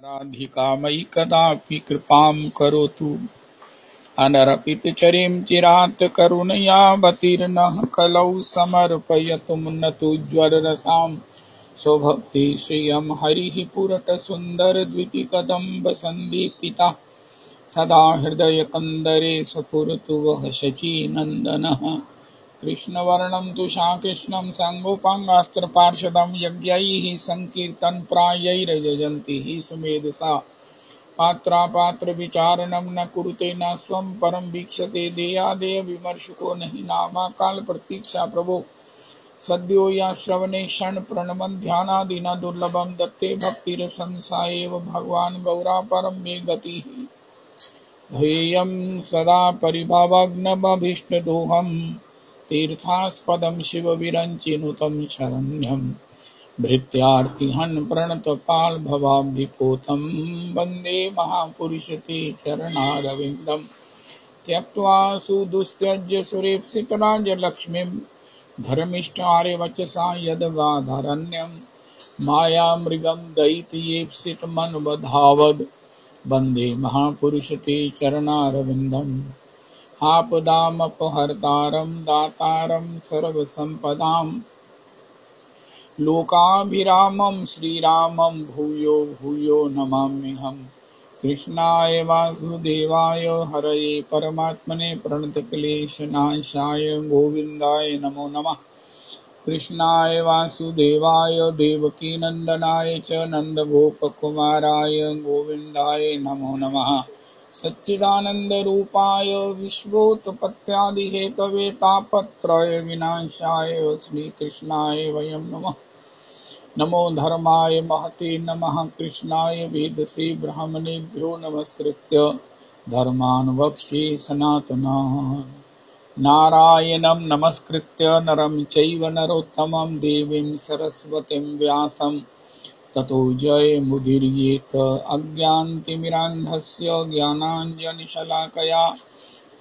राधिका मयि कदापि कृपां करोतु अनर्पितचरीं चिरात् करुणयावतीर्णः कलौ समर्पयतु मुन्नतोज्ज्वलरसां स्वभक्ति श्रियं हरिः पुरटसुन्दरद्वितीकदम्बसन्दीपितः सदा हृदयकन्दरे स्फुरतु वः शचीनन्दनः कृष्णवर्णं तु शाकृष्णं साङ्गोपाङ्गास्त्रपार्षदं यज्ञैः सङ्कीर्तनप्रायैर्यजन्ति हि सुमेधसा पात्रापात्रविचारणं न कुरुते न स्वं परं वीक्षते देयादेय विमर्शको नहि नामाकाल प्रतीक्षा प्रभो सद्यो या श्रवणे क्षण प्रणमन ध्यानादिना दुर्लभं दत्ते भक्तिरसंसा एव भगवान् गौरा परं मे गतिः ध्येयं सदा परिभवग्नमभीष्टदोहं तीर्थास्पदं शिवविरञ्चिनुतं शरण्यं भृत्यार्तिहन् प्रणतपाल भवाब्धिपोतं वन्दे महापुरुषते चरणारविन्दं त्यक्त्वा सुदुस्त्यज्य सुरेप्सितराजलक्ष्मीं धर्मिष्ठार्यवचसा यद्गाधरण्यं मायामृगं दयितयेप्सितमनुबधावद् वन्दे महापुरुषते चरणारविन्दम् आपदामपहर्तारं दातारं सर्वसम्पदां लोकाभिरामं श्रीरामं भूयो भूयो नमाम्यहम् कृष्णाय वासुदेवाय हरये परमात्मने प्रणतक्लेशनाशाय गोविन्दाय नमो नमः कृष्णाय वासुदेवाय देवकीनन्दनाय च नन्दगोपकुमाराय गोविन्दाय नमो नमः सच्चिदानन्दरूपाय विश्वोत्पत्त्यादिहेतवे तापत्रय विनाशाय श्रीकृष्णाय वयं नमः नमो धर्माय महते नमः कृष्णाय वेदसे ब्राह्मणेभ्यो नमस्कृत्य धर्मान् वक्ष्ये सनातनान् नारायणं नमस्कृत्य नरं चैव नरोत्तमं देवीं सरस्वतीं व्यासं ततो जयमुदीरयेत अज्ञानतिमिरान्धस्य ज्ञानाञ्जनशलाकया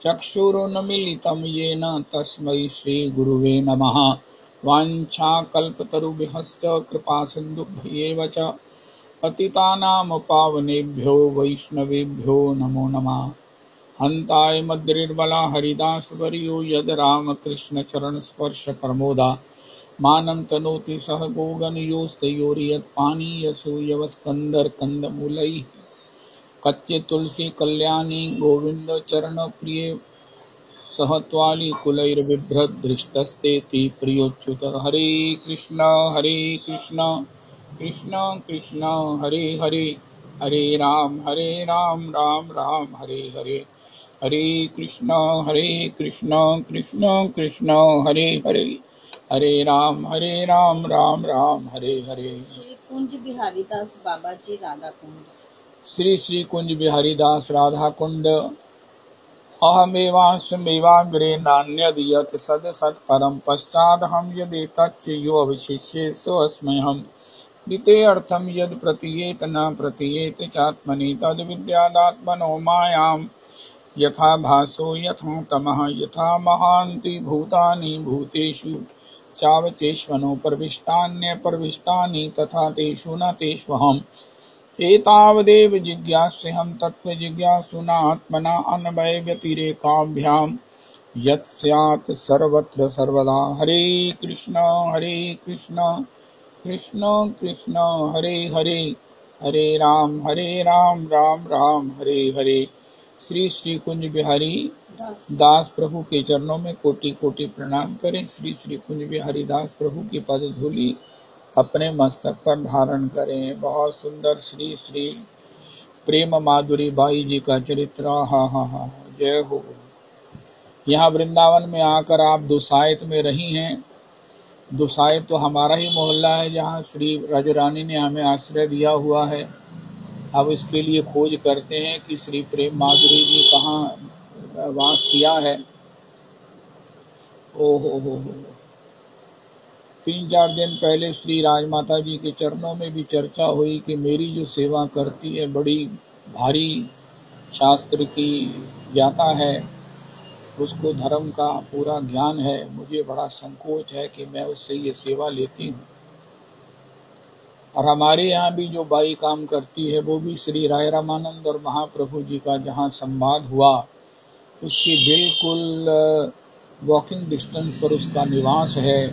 चक्षुरुन्मीलितं येन तस्मै श्रीगुरुवे नमः वाञ्छाकल्पतरुभ्यश्च कृपासिन्धुभ्येव च पतितानां पावनेभ्यो वैष्णवेभ्यो नमो नमः हन्ताय मद्रिर्बला हरिदासवर्यो यद् रामकृष्णचरणस्पर्श प्रमोदा मानं तनोति सह गोगणयोस्तयोर्यत्पानीयसूयवस्कन्धर्कन्दमूलैः कच्चे तुलसी कल्याणी गोविंद चरण प्रिय सहत्वाली कुलैर्बिभ्रदृष्टस्तेति प्रियोच्युत हरे कृष्ण कृष्ण कृष्ण हरे हरे हरे राम राम राम हरे हरे हरे कृष्ण कृष्ण कृष्ण हरे हरे हरे राम राम राम हरे हरे। श्री कुंज बिहारी दास बाबा जी राधा कुंड। श्री कुंज बिहारी दास राधा कुंड। अहमेवास्मेवाग्रे नान्यद् यत् सत्परं पश्चादहं यदेतच्चयो अवशिष्ये सोऽस्म्यहम् द्वितीयर्थं यद् प्रतीयेत न प्रतीयेत चात्मनि तद्विद्यादात्मनो मायां यथा भासो यथा तमः यथा महान्ति भूतानि भूतेषु चावचेष्वनो प्रविष्टान्यप्रविष्टानि तथा तेषु न तेष्वहम् एतावदेव जिज्ञास्यहं तत्त्वजिज्ञासुना आत्मना अन्वयव्यतिरेकाभ्यां यत् स्यात् सर्वत्र सर्वदा। हरे कृष्ण कृष्ण कृष्ण हरे हरे हरे राम राम हरे हरे। श्री कुंज बिहारी दास प्रभु के चरणों में कोटि कोटि प्रणाम करें। श्री कुंज बिहारी दास प्रभु की पद धूलि अपने मस्तक पर धारण करें। बहुत सुंदर श्री प्रेम माधुरी बाई जी का चरित्र। हा जय हो। यहाँ वृंदावन में आकर आप दुसायत में रही हैं। दुसायत तो हमारा ही मोहल्ला है जहाँ श्री राजरानी ने हमें आश्रय दिया हुआ है। अब इसके लिए खोज करते हैं कि श्री प्रेम माधुरी जी कहाँ वास किया है। ओहो हो 3-4 दिन पहले श्री राजमाता जी के चरणों में भी चर्चा हुई कि मेरी जो सेवा करती है बड़ी भारी शास्त्र की ज्ञाता है, उसको धर्म का पूरा ज्ञान है। मुझे बड़ा संकोच है कि मैं उससे ये सेवा लेती हूँ। और हमारे यहाँ भी जो बाई काम करती है वो भी श्री राय रामानंद और महाप्रभु जी का जहाँ संवाद हुआ उसके बिल्कुल वॉकिंग डिस्टेंस पर उसका निवास है।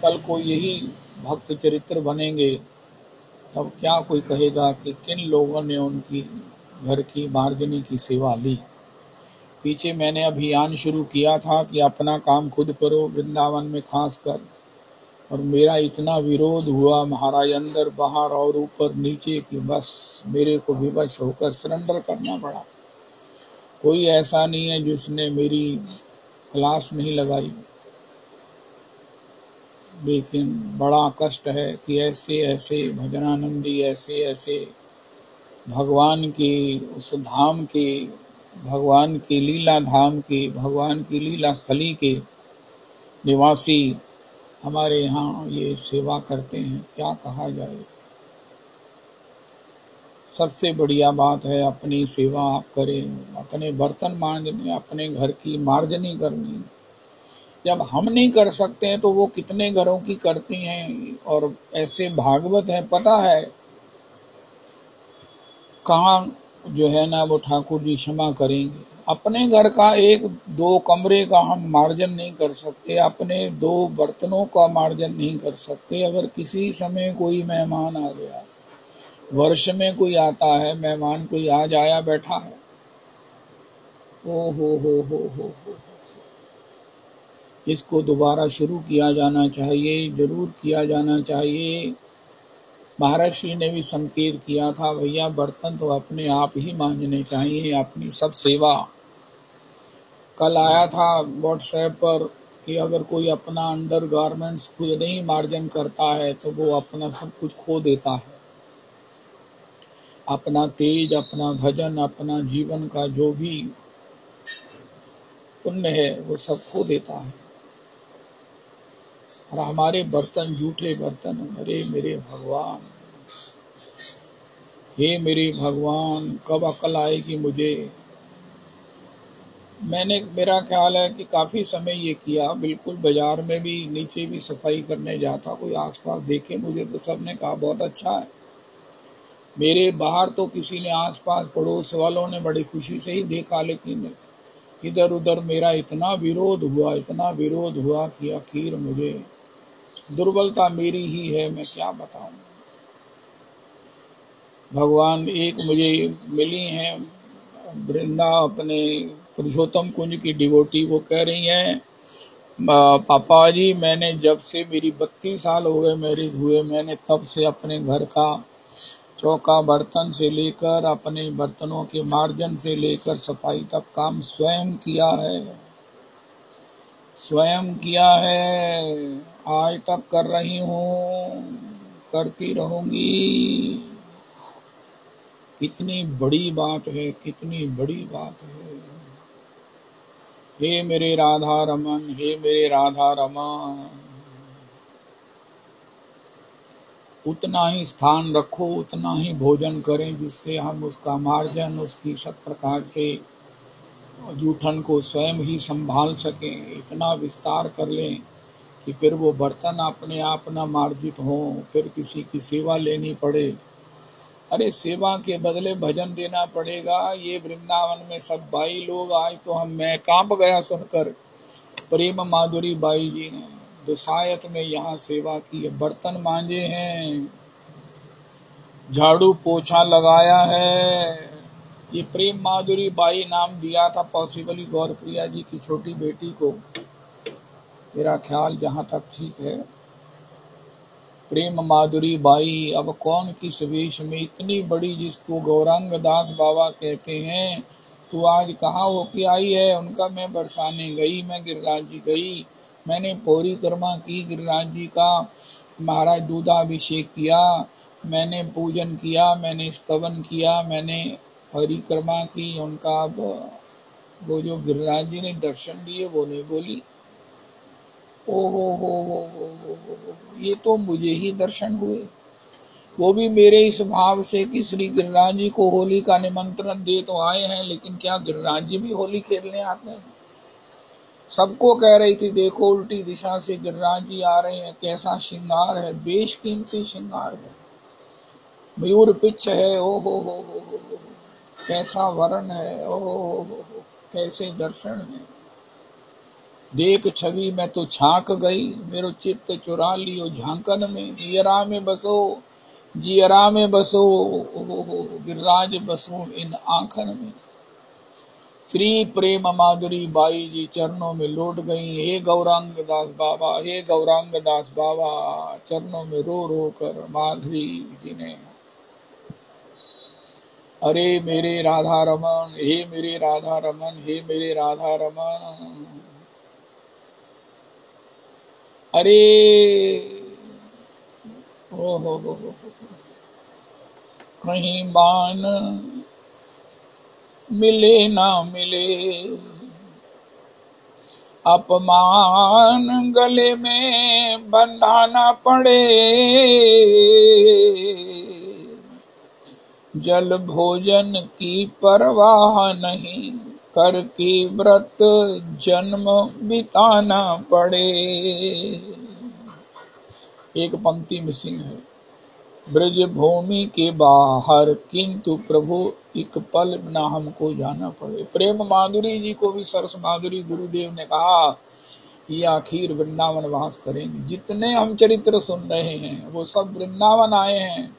कल को यही भक्त चरित्र बनेंगे तब क्या कोई कहेगा कि किन लोगों ने उनकी घर की मार्जनी की सेवा ली। पीछे मैंने अभियान शुरू किया था कि अपना काम खुद करो वृंदावन में खासकर, और मेरा इतना विरोध हुआ महाराज अंदर बाहर और ऊपर नीचे कि बस मेरे को विवश होकर सरेंडर करना पड़ा। कोई ऐसा नहीं है जिसने मेरी क्लास नहीं लगाई, लेकिन बड़ा कष्ट है कि ऐसे ऐसे भजनानंदी ऐसे ऐसे भगवान के उस धाम के, भगवान की लीला धाम के, भगवान की लीला स्थली के निवासी हमारे यहाँ ये सेवा करते हैं। क्या कहा जाए। सबसे बढ़िया बात है अपनी सेवा आप करें, अपने बर्तन मांजने, अपने घर की मार्जनी करनी। जब हम नहीं कर सकते हैं तो वो कितने घरों की करती हैं। और ऐसे भागवत हैं, पता है कहाँ जो है ना वो ठाकुर जी क्षमा करेंगे। अपने घर का एक दो कमरे का हम मार्जन नहीं कर सकते, अपने दो बर्तनों का मार्जन नहीं कर सकते। अगर किसी समय कोई मेहमान आ गया, वर्ष में कोई आता है मेहमान, कोई आज आया बैठा है, ओ हो, इसको दोबारा शुरू किया जाना चाहिए, जरूर किया जाना चाहिए। महाराज श्री ने भी संकेत किया था भैया बर्तन तो अपने आप ही मांजने चाहिए, अपनी सब सेवा। कल आया था व्हाट्सएप पर कि अगर कोई अपना अंडर गारमेंट्स खुद नहीं मार्जन करता है तो वो अपना सब कुछ खो देता है, अपना तेज, अपना भजन, अपना जीवन का जो भी पुण्य है वो सब खो देता है। और हमारे बर्तन झूठे बर्तन, अरे मेरे भगवान, हे मेरे भगवान कब अकल आएगी मुझे। मैंने, मेरा ख्याल है कि काफी समय ये किया, बिल्कुल बाजार में भी नीचे भी सफाई करने जाता, कोई आसपास देखे मुझे तो सबने कहा बहुत अच्छा है। मेरे बाहर तो किसी ने, आसपास पड़ोस वालों ने बड़ी खुशी से ही देखा, लेकिन इधर उधर मेरा इतना विरोध हुआ कि आखिर मुझे दुर्बलता मेरी ही है, मैं क्या बताऊं। भगवान एक मुझे मिली हैं वृंदा, अपने पुरुषोत्तम कुंज की डिवोटी, वो कह रही हैं पापा जी मैंने जब से, मेरी 32 साल हो गए मैरिज हुए, मैंने तब से अपने घर का चौका बर्तन से लेकर, अपने बर्तनों के मार्जन से लेकर सफाई तक काम स्वयं किया है, स्वयं किया है, आज तक कर रही हूँ, करती रहूंगी। कितनी बड़ी बात है, कितनी बड़ी बात है। हे मेरे राधा रमन, हे मेरे राधा रमन, उतना ही स्थान रखो, उतना ही भोजन करें जिससे हम उसका मार्जन, उसकी सब प्रकार से जूठन को स्वयं ही संभाल सकें। इतना विस्तार कर लें कि फिर वो बर्तन अपने आप न मार्जित हो, फिर किसी की सेवा लेनी पड़े। अरे सेवा के बदले भजन देना पड़ेगा। ये वृंदावन में सब बाई लोग, आज तो मैं कांप गया सुनकर, प्रेम माधुरी बाई जी ने दुसायत में यहाँ सेवा की, बर्तन मांजे हैं, झाड़ू पोछा लगाया है। ये प्रेम माधुरी बाई नाम दिया था पॉसिबली गौरप्रिया जी की छोटी बेटी को, मेरा ख्याल जहाँ तक ठीक है। प्रेम माधुरी बाई अब कौन किस वेश में, इतनी बड़ी जिसको गौरांग दास बाबा कहते हैं, तो आज कहाँ होके आई है। उनका मैं बरसाने गई, मैं गिरिराज जी गई, मैंने परिक्रमा की गिरिराज जी का, महाराज दूधाभिषेक किया, मैंने पूजन किया, मैंने स्तवन किया, मैंने परिक्रमा की। उनका अब वो जो गिरिराज जी ने दर्शन दिए वो नहीं बोली। ओ हो, ये तो मुझे ही दर्शन हुए, वो भी मेरे इस भाव से कि श्री गिरिराज जी को होली का निमंत्रण दे तो आए हैं, लेकिन क्या गिरिराज जी भी होली खेलने आते हैं? सबको कह रही थी देखो उल्टी दिशा से गिरिराज जी आ रहे हैं, कैसा श्रृंगार है, बेशकीमती श्रृंगार है, मयूर पिच्छ है, ओ हो, कैसा वर्ण है, ओ हो, कैसे दर्शन है, देख छवि में तो झांक गई, मेरो चित्त चुरा लियो झांकन में, जियरा में बसो, जियरा में बसो, ओ गिरिराज बसो इन आंखन में। श्री प्रेम माधुरी बाई जी चरणों में लौट गई, हे गौरांग दास बाबा, हे गौरांग दास बाबा, चरणों में रो रो कर माधुरी जी ने, अरे मेरे राधा रमन, हे मेरे राधा रमन, हे मेरे राधा रमन, अरे हो कहीं मान मिले ना मिले, अपमान गले में बंधाना पड़े, जल भोजन की परवाह नहीं, करके व्रत जन्म बिताना पड़े। एक पंक्ति मिसिंग है, ब्रज भूमि के बाहर किंतु प्रभु एक पल न हमको जाना पड़े। प्रेम माधुरी जी को भी सरस माधुरी गुरुदेव ने कहा ये आखिर वृंदावन वास करेंगे। जितने हम चरित्र सुन रहे हैं वो सब वृंदावन आए हैं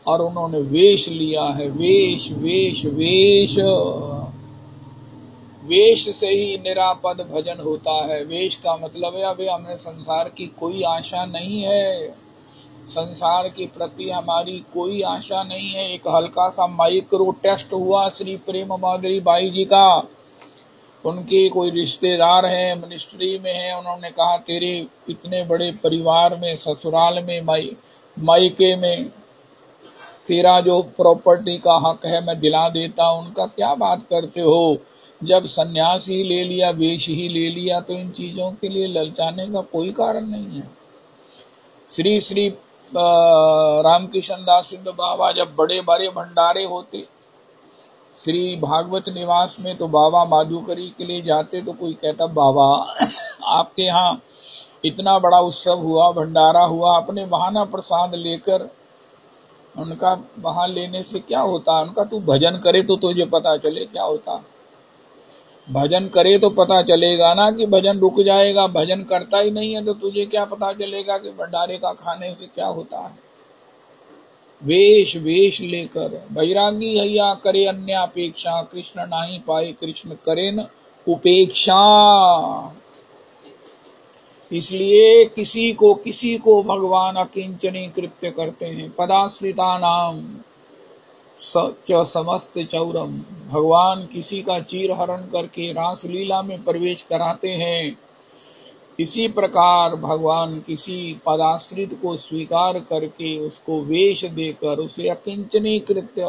और उन्होंने वेश लिया है, वेश वेश वेश, वेश से ही निरापद भजन होता है। वेश का मतलब है अभी हमें संसार की कोई आशा नहीं है, संसार के प्रति हमारी कोई आशा नहीं है। एक हल्का सा माइक्रो टेस्ट हुआ श्री प्रेम माधुरी बाई जी का, उनके कोई रिश्तेदार हैं, मिनिस्ट्री में हैं, उन्होंने कहा तेरे इतने बड़े परिवार में, ससुराल में, मायके में तेरा जो प्रॉपर्टी का हक है मैं दिला देता। उनका क्या बात करते हो, जब सन्यास ही ले लिया, वेश ही ले लिया, तो इन चीजों के लिए ललचाने का कोई कारण नहीं है। श्री श्री रामकृष्ण दास सिंह बाबा जब बड़े बड़े भंडारे होते श्री भागवत निवास में, तो बाबा माधुकरी के लिए जाते तो कोई कहता बाबा आपके यहाँ इतना बड़ा उत्सव हुआ, भंडारा हुआ, अपने बहाना प्रसाद लेकर, उनका वहां लेने से क्या होता, उनका तू भजन करे तो तुझे पता चले क्या होता। भजन करे तो पता चलेगा ना कि भजन रुक जाएगा, भजन करता ही नहीं है तो तुझे क्या पता चलेगा कि भंडारे का खाने से क्या होता है। वेश वेश लेकर बैरागी हैया करे अन्य अपेक्षा, कृष्ण नहीं पाए कृष्ण करे न उपेक्षा। इसलिए किसी को भगवान अकिंचनी कृत्य करते हैं। पदाश्रिता नाम समस्त चौरम, भगवान किसी का चीर हरण करके रासलीला में प्रवेश कराते हैं। इसी प्रकार भगवान किसी पदाश्रित को स्वीकार करके उसको वेश देकर उसे अकिंचनी कृत्य,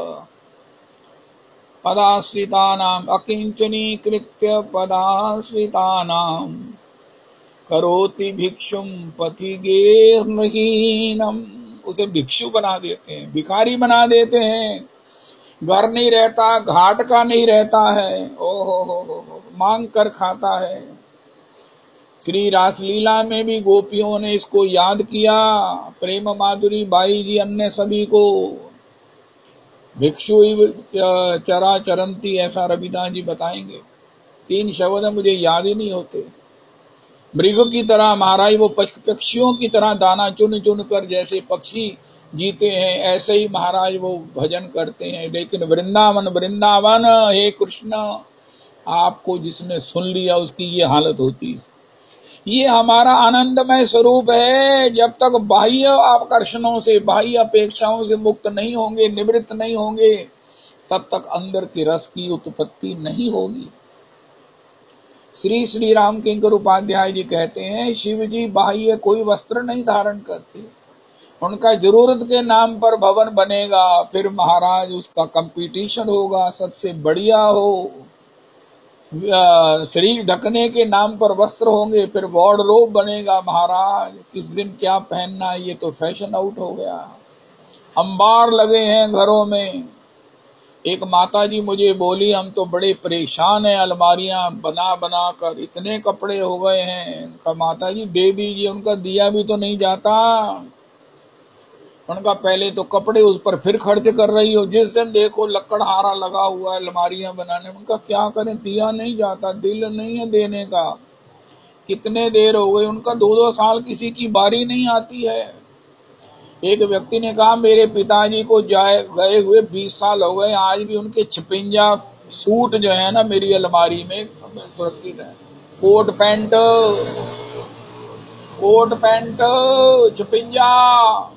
पदाश्रिता नाम अकिंचनी कृत्य पदाश्रिता नाम करोति भिक्षुम पथिगेर्हीनम, उसे भिक्षु बना देते हैं, भिखारी बना देते हैं। घर नहीं रहता, घाट का नहीं रहता है, ओहो मांग कर खाता है। श्री रासलीला में भी गोपियों ने इसको याद किया, प्रेम माधुरी बाई जी अन्य सभी को। भिक्षु चरा चरंती, ऐसा रविदास जी बताएंगे। 3 शब्द मुझे याद ही नहीं होते। मृग की तरह महाराज वो पक्षियों की तरह दाना चुन चुन कर जैसे पक्षी जीते हैं, ऐसे ही महाराज वो भजन करते हैं। लेकिन वृंदावन वृंदावन, हे कृष्ण, आपको जिसने सुन लिया उसकी ये हालत होती है। ये हमारा आनंदमय स्वरूप है। जब तक बाह्य आकर्षणों से, बाह्य अपेक्षाओं से मुक्त नहीं होंगे, निवृत्त नहीं होंगे, तब तक अंदर के रस की उत्पत्ति नहीं होगी। श्री श्री राम किंकर उपाध्याय जी कहते हैं शिव जी बाह्य कोई वस्त्र नहीं धारण करते, उनका जरूरत के नाम पर भवन बनेगा, फिर महाराज उसका कंपटीशन होगा, सबसे बढ़िया हो। शरीर ढकने के नाम पर वस्त्र होंगे, फिर वार्डरोब बनेगा, महाराज किस दिन क्या पहनना ये तो फैशन आउट हो गया। अंबार लगे हैं घरों में, एक माता जी मुझे बोली, हम तो बड़े परेशान हैं, अलमारियां बना बना कर इतने कपड़े हो गए हैं। उनका माता जी दे दीजिए, उनका दिया भी तो नहीं जाता। उनका पहले तो कपड़े उस पर फिर खर्च कर रही हो, जिस दिन देखो लकड़हारा लगा हुआ है अलमारियां बनाने। उनका क्या करें, दिया नहीं जाता, दिल नहीं है देने का। कितने देर हो गई, उनका 2-2 साल किसी की बारी नहीं आती है। एक व्यक्ति ने कहा, मेरे पिताजी को गए हुए 20 साल हो गए, आज भी उनके 56 सूट जो है ना मेरी अलमारी में सुरक्षित है। Coat pant 56।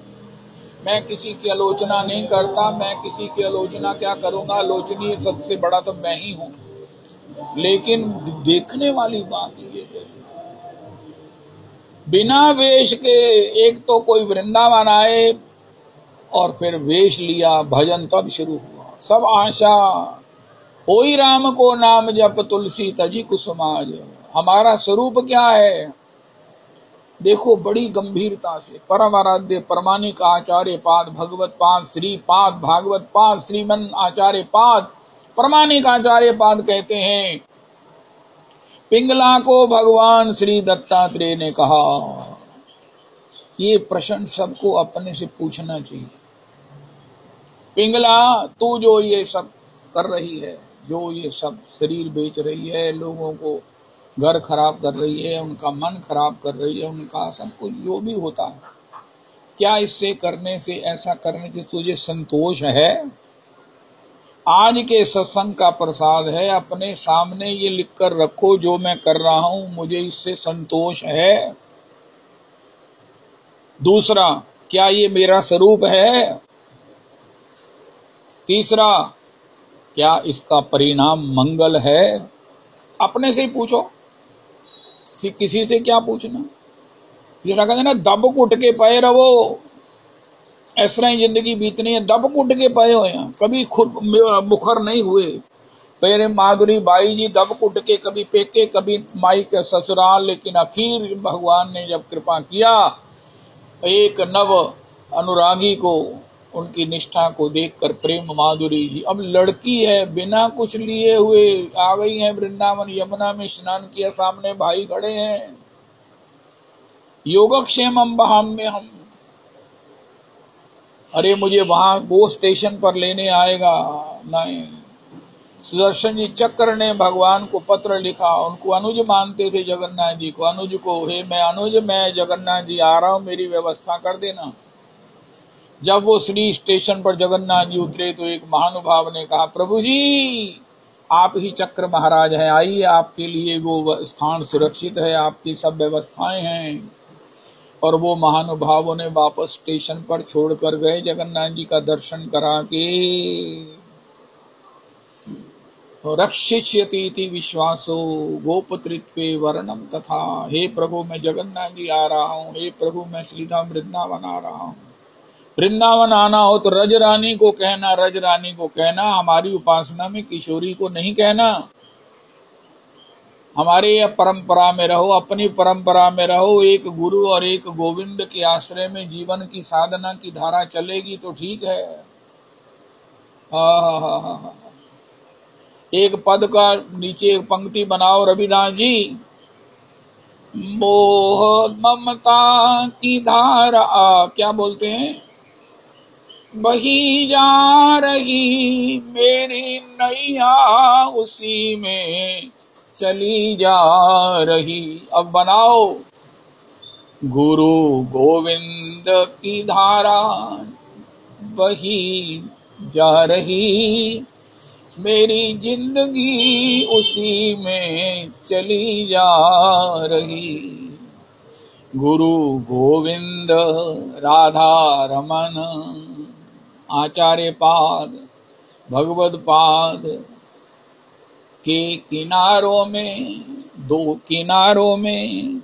मैं किसी की आलोचना नहीं करता, मैं किसी की आलोचना क्या करूंगा, आलोचनीय सबसे बड़ा तो मैं ही हूं। लेकिन देखने वाली बात ये है, बिना वेश के एक तो कोई वृंदावन आए और फिर वेश लिया, भजन तब शुरू हुआ। सब आशा होई राम को नाम जप तुलसी तजी कुसुमाज। हमारा स्वरूप क्या है देखो, बड़ी गंभीरता से। परम आराध्य परमानिक आचार्य पाद भगवत पाद श्री पाद भागवत पाद श्रीमन आचार्य पाद परमानिक आचार्य पाद कहते हैं, पिंगला को भगवान श्री दत्तात्रेय ने कहा। ये प्रश्न सबको अपने से पूछना चाहिए। पिंगला, तू जो ये सब कर रही है, जो ये सब शरीर बेच रही है, लोगों को घर खराब कर रही है, उनका मन खराब कर रही है, उनका सब कुछ जो भी होता है, क्या इससे करने से, ऐसा करने से तुझे संतोष है? आज के सत्संग का प्रसाद है, अपने सामने ये लिख कर रखो, जो मैं कर रहा हूं मुझे इससे संतोष है। दूसरा, क्या ये मेरा स्वरूप है? तीसरा, क्या इसका परिणाम मंगल है? अपने से ही पूछो, किसी से क्या पूछना। जिसका कहते ना, दब कुट के पए रहो, इस तरह जिंदगी बीतनी है। दब कुट के पए हो, कभी खुद मुखर नहीं हुए। पहले माधुरी बाई जी दब कुट के, कभी पेके कभी माई के ससुराल, लेकिन आखिर भगवान ने जब कृपा किया, एक नव अनुरागी को, उनकी निष्ठा को देखकर प्रेम माधुरी जी अब लड़की है, बिना कुछ लिए हुए आ गई है वृंदावन। यमुना में स्नान किया, सामने भाई खड़े हैं, योगक्षेमम बहाम में हम। अरे मुझे वहां वो स्टेशन पर लेने आएगा नहीं। सुदर्शन जी चक्र ने भगवान को पत्र लिखा, उनको अनुज मानते थे जगन्नाथ जी को। अनुज को, हे मैं अनुज, मैं जगन्नाथ जी आ रहा हूं, मेरी व्यवस्था कर देना। जब वो श्री स्टेशन पर जगन्नाथ जी उतरे तो एक महानुभाव ने कहा, प्रभु जी आप ही चक्र महाराज हैं, आइए, आपके लिए वो स्थान सुरक्षित है, आपकी सब व्यवस्थाएं हैं। और वो महानुभावों ने वापस स्टेशन पर छोड़कर गए, जगन्नाथ जी का दर्शन करा के। रक्षिष्यति विश्वासो गोपत्रित्वे वर्णम तथा। हे प्रभु मैं जगन्नाथ जी आ रहा हूँ, हे प्रभु मैं श्रीधाम वृंदावन आ रहा हूँ। वृंदावन आना हो तो रज रानी को कहना, रज रानी को कहना, हमारी उपासना में किशोरी को नहीं कहना। हमारे परंपरा में रहो, अपनी परंपरा में रहो। एक गुरु और एक गोविंद के आश्रय में जीवन की साधना की धारा चलेगी तो ठीक है। एक पद का नीचे एक पंक्ति बनाओ रविदास जी, मोह ममता की धारा, क्या बोलते हैं, बही जा रही मेरी नैया उसी में चली जा रही। अब बनाओ, गुरु गोविंद की धारा बही जा रही, मेरी जिंदगी उसी में चली जा रही। गुरु गोविंद राधा रमन आचार्य पाद भगवद पाद के किनारों में, दो किनारों में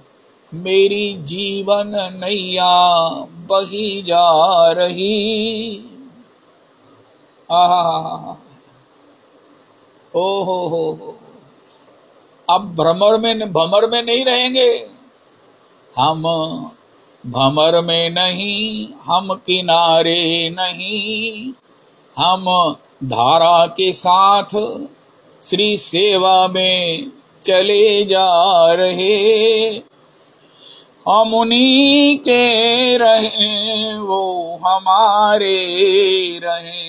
मेरी जीवन नैया बही जा रही। हो। अब भ्रमर में नहीं रहेंगे हम, भमर में नहीं, हम किनारे नहीं, हम धारा के साथ श्री सेवा में चले जा रहे, हम उन्हीं के रहे वो हमारे रहे।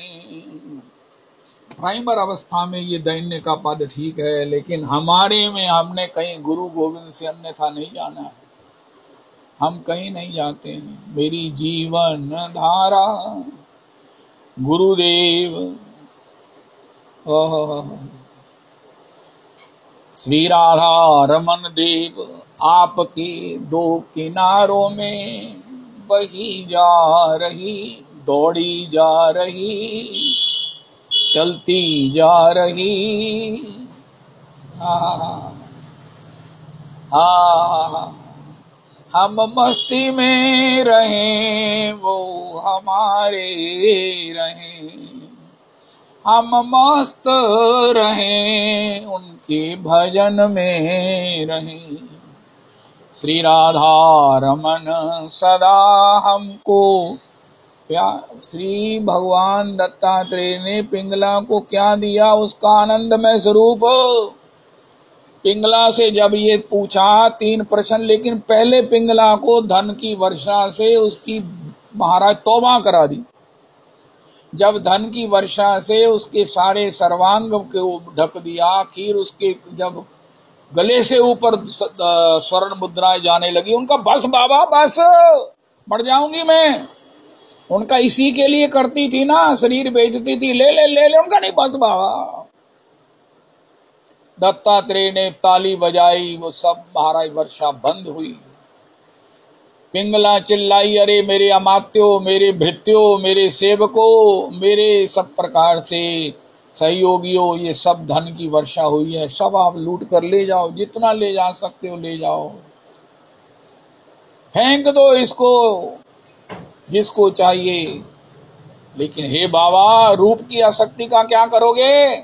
प्राइमर अवस्था में ये दैन्य का पद ठीक है, लेकिन हमारे में हमने कहीं गुरु गोविंद से अन्यथा नहीं जाना है, हम कहीं नहीं जाते हैं। मेरी जीवन धारा गुरुदेव श्री राधा रमन देव आपके दो किनारों में बही जा रही, दौड़ी जा रही, चलती जा रही। हम मस्ती में रहें वो हमारे रहें, हम मस्त रहें उनके भजन में रहें। श्री राधा रमन सदा हमको प्यार। श्री भगवान दत्तात्रेय ने पिंगला को क्या दिया? उसका आनंदमय स्वरूप। पिंगला से जब ये पूछा 3 प्रश्न, लेकिन पहले पिंगला को धन की वर्षा से उसकी महाराज तौबा करा दी। जब धन की वर्षा से उसके सारे सर्वांग को ढक दिया, आखिर उसके जब गले से ऊपर स्वर्ण मुद्राएं जाने लगी, उनका बस बाबा बस, मर जाऊंगी मैं। उनका इसी के लिए करती थी ना, शरीर बेचती थी, ले ले ले ले, उनका नहीं बस बाबा। दत्तात्रेय ने ताली बजाई, वो सब महाराज वर्षा बंद हुई। पिंगला चिल्लाई, अरे मेरे अमात्यो, मेरे भृत्यो, मेरे सेवकों, मेरे सब प्रकार से सहयोगियों, ये सब धन की वर्षा हुई है, सब आप लूट कर ले जाओ, जितना ले जा सकते हो ले जाओ, फेंक दो इसको जिसको चाहिए। लेकिन हे बाबा, रूप की आसक्ति का क्या करोगे?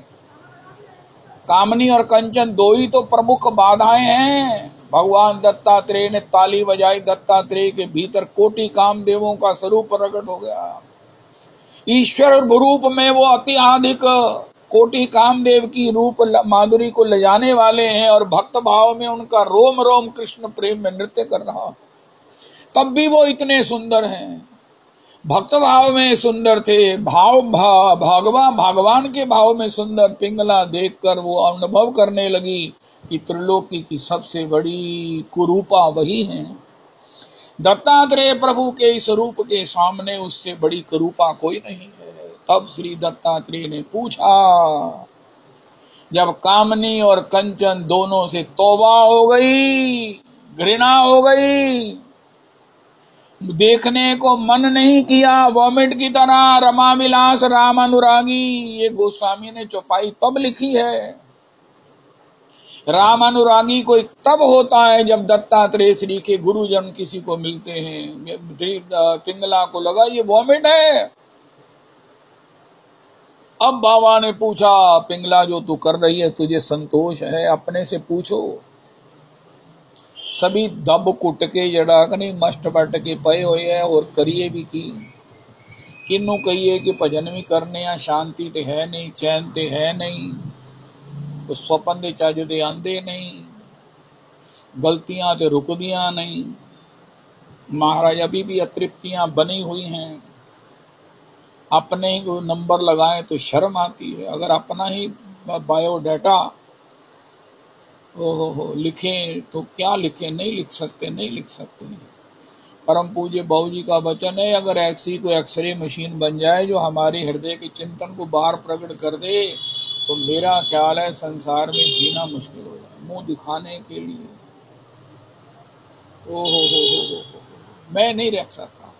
कामनी और कंचन दो ही तो प्रमुख बाधाएं हैं। भगवान दत्तात्रेय ने ताली बजाई, दत्तात्रेय के भीतर कोटि कामदेवों का स्वरूप प्रकट हो गया। ईश्वर रूप में वो अति अधिक कोटि कामदेव की रूप माधुरी को ले जाने वाले हैं, और भक्त भाव में उनका रोम रोम कृष्ण प्रेम में नृत्य कर रहा है। तब भी वो इतने सुंदर हैं, भक्त भाव में सुंदर थे, भगवान के भाव में सुंदर। पिंगला देखकर वो अनुभव करने लगी कि त्रिलोकी की सबसे बड़ी कुरूपा वही है। दत्तात्रेय प्रभु के इस रूप के सामने उससे बड़ी कुरूपा कोई नहीं है। तब श्री दत्तात्रेय ने पूछा, जब कामनी और कंचन दोनों से तौबा हो गई, घृणा हो गई, देखने को मन नहीं किया, वॉमिट की तरह, रमा विलास राम अनुरागी, ये गोस्वामी ने चौपाई तब लिखी है। राम अनुरागी कोई तब होता है जब दत्तात्रेय श्री के गुरुजन किसी को मिलते हैं। पिंगला को लगा ये वॉमिट है। अब बाबा ने पूछा, पिंगला जो तू कर रही है तुझे संतोष है? अपने से पूछो। सभी दब कुट के जड़ा कनी मस्ट बट के पए हुए है, और करिए भी की किन्नू कहिए कि भजन भी करने या शांति ते है नहीं, चैन ते है नहीं, तो स्वपन दे चाजो दे आंदे नहीं, गलतियां ते रुकदियां नहीं। महाराज अभी भी अतृप्तियां बनी हुई हैं। अपने ही को नंबर लगाए तो शर्म आती है। अगर अपना ही बायोडाटा लिखें तो क्या लिखें? नहीं लिख सकते, नहीं लिख सकते। परम पूज्य बाबू जी का वचन है, अगर ऐसी कोई एक्सरे मशीन बन जाए जो हमारे हृदय के चिंतन को बाहर प्रकट कर दे, तो मेरा ख्याल है संसार में जीना मुश्किल हो जाए। मुंह दिखाने के लिए हो, मैं नहीं रख सकता।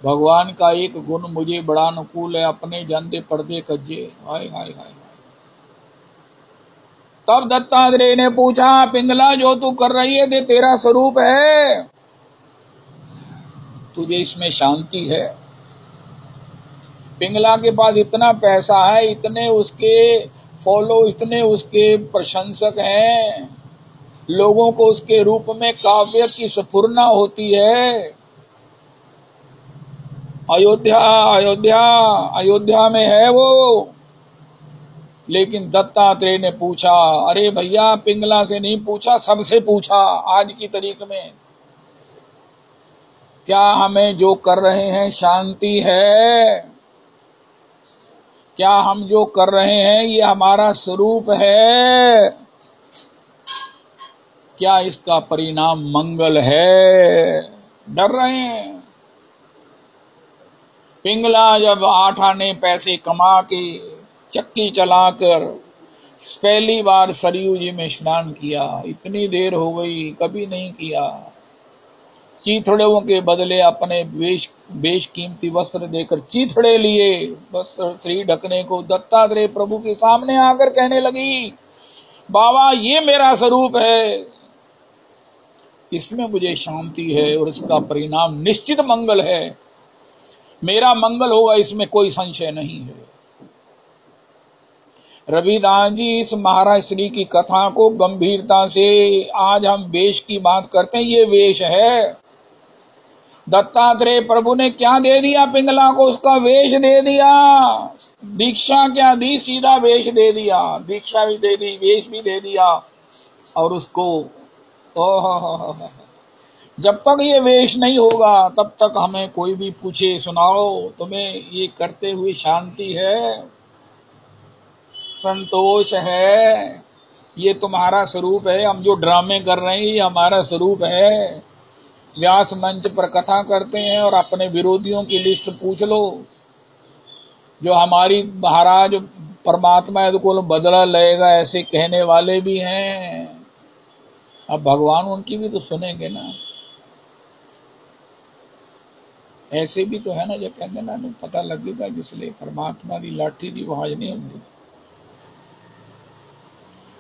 भगवान का एक गुण मुझे बड़ा अनुकूल है, अपने जानते पर्दे कज्जे। हाय हाय हाय। तब दत्तात्रेय ने पूछा, पिंगला जो तू कर रही है तेरा स्वरूप है, तुझे इसमें शांति है? पिंगला के पास इतना पैसा है, इतने उसके फॉलो, इतने उसके प्रशंसक हैं, लोगों को उसके रूप में काव्य की स्फुरना होती है, अयोध्या अयोध्या अयोध्या में है वो। लेकिन दत्तात्रेय ने पूछा, अरे भैया पिंगला से नहीं पूछा, सबसे पूछा। आज की तारीख में क्या हमें जो कर रहे हैं शांति है? क्या हम जो कर रहे हैं ये हमारा स्वरूप है? क्या इसका परिणाम मंगल है? डर रहे हैं। पिंगला जब 8 आने पैसे कमा के चक्की चलाकर पहली बार सरयू जी में स्नान किया, इतनी देर हो गई कभी नहीं किया। चीथड़ों के बदले अपने बेशकीमती वस्त्र देकर चीथड़े लिए वस्त्र श्री ढकने को दत्तात्रेय प्रभु के सामने आकर कहने लगी, बाबा ये मेरा स्वरूप है, इसमें मुझे शांति है और इसका परिणाम निश्चित मंगल है। मेरा मंगल होगा, इसमें कोई संशय नहीं है। रविदास जी इस महाराज श्री की कथा को गंभीरता से, आज हम वेश की बात करते हैं, ये वेश है। दत्तात्रेय प्रभु ने क्या दे दिया पिंगला को? उसका वेश दे दिया। दीक्षा क्या दी? सीधा वेश दे दिया। दीक्षा भी दे दी, वेश भी दे दिया। और उसको जब तक ये वेश नहीं होगा तब तक हमें कोई भी पूछे, सुनाओ तुम्हें ये करते हुए शांति है, संतोष है, ये तुम्हारा स्वरूप है? हम जो ड्रामे कर रहे हैं ये हमारा स्वरूप है। व्यास मंच पर कथा करते हैं और अपने विरोधियों की लिस्ट पूछ लो। जो हमारी महाराज परमात्मा को बदला लेगा ऐसे कहने वाले भी हैं। अब भगवान उनकी भी तो सुनेंगे ना। ऐसे भी तो है ना जो कहते ना पता लगेगा जिसलिए परमात्मा की लाठी दी आवाज नहीं होती।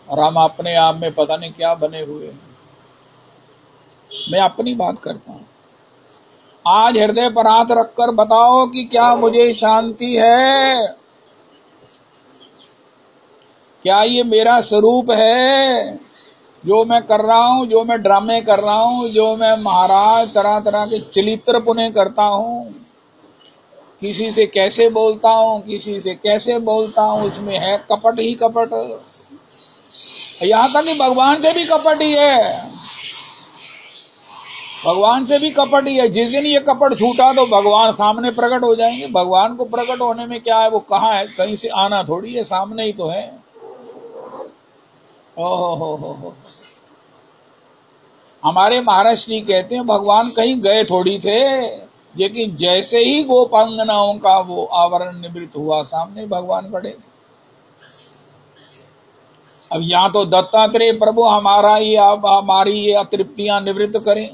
और हम अपने आप में पता नहीं क्या बने हुए हैं। मैं अपनी बात करता हूं। आज हृदय पर हाथ रखकर बताओ कि क्या मुझे शांति है? क्या ये मेरा स्वरूप है? जो मैं कर रहा हूं, जो मैं ड्रामे कर रहा हूं, जो मैं महाराज तरह तरह के चरित्र पुनः करता हूं, किसी से कैसे बोलता हूं, किसी से कैसे बोलता हूं, उसमें है कपट ही कपट। यहां तक कि भगवान से भी कपट ही है। भगवान से भी कपट ही है। जिस दिन ये कपट छूटा तो भगवान सामने प्रकट हो जाएंगे। भगवान को प्रकट होने में क्या है? वो कहाँ है? कहीं से आना थोड़ी है, सामने ही तो है। ओहो। हमारे महाराज श्री कहते हैं भगवान कहीं गए थोड़ी थे, लेकिन जैसे ही गोपांगनाओं का वो आवरण निवृत्त हुआ सामने भगवान खड़े थे। अब यहाँ तो दत्तात्रेय प्रभु हमारी ये अतृप्तियां निवृत्त करें,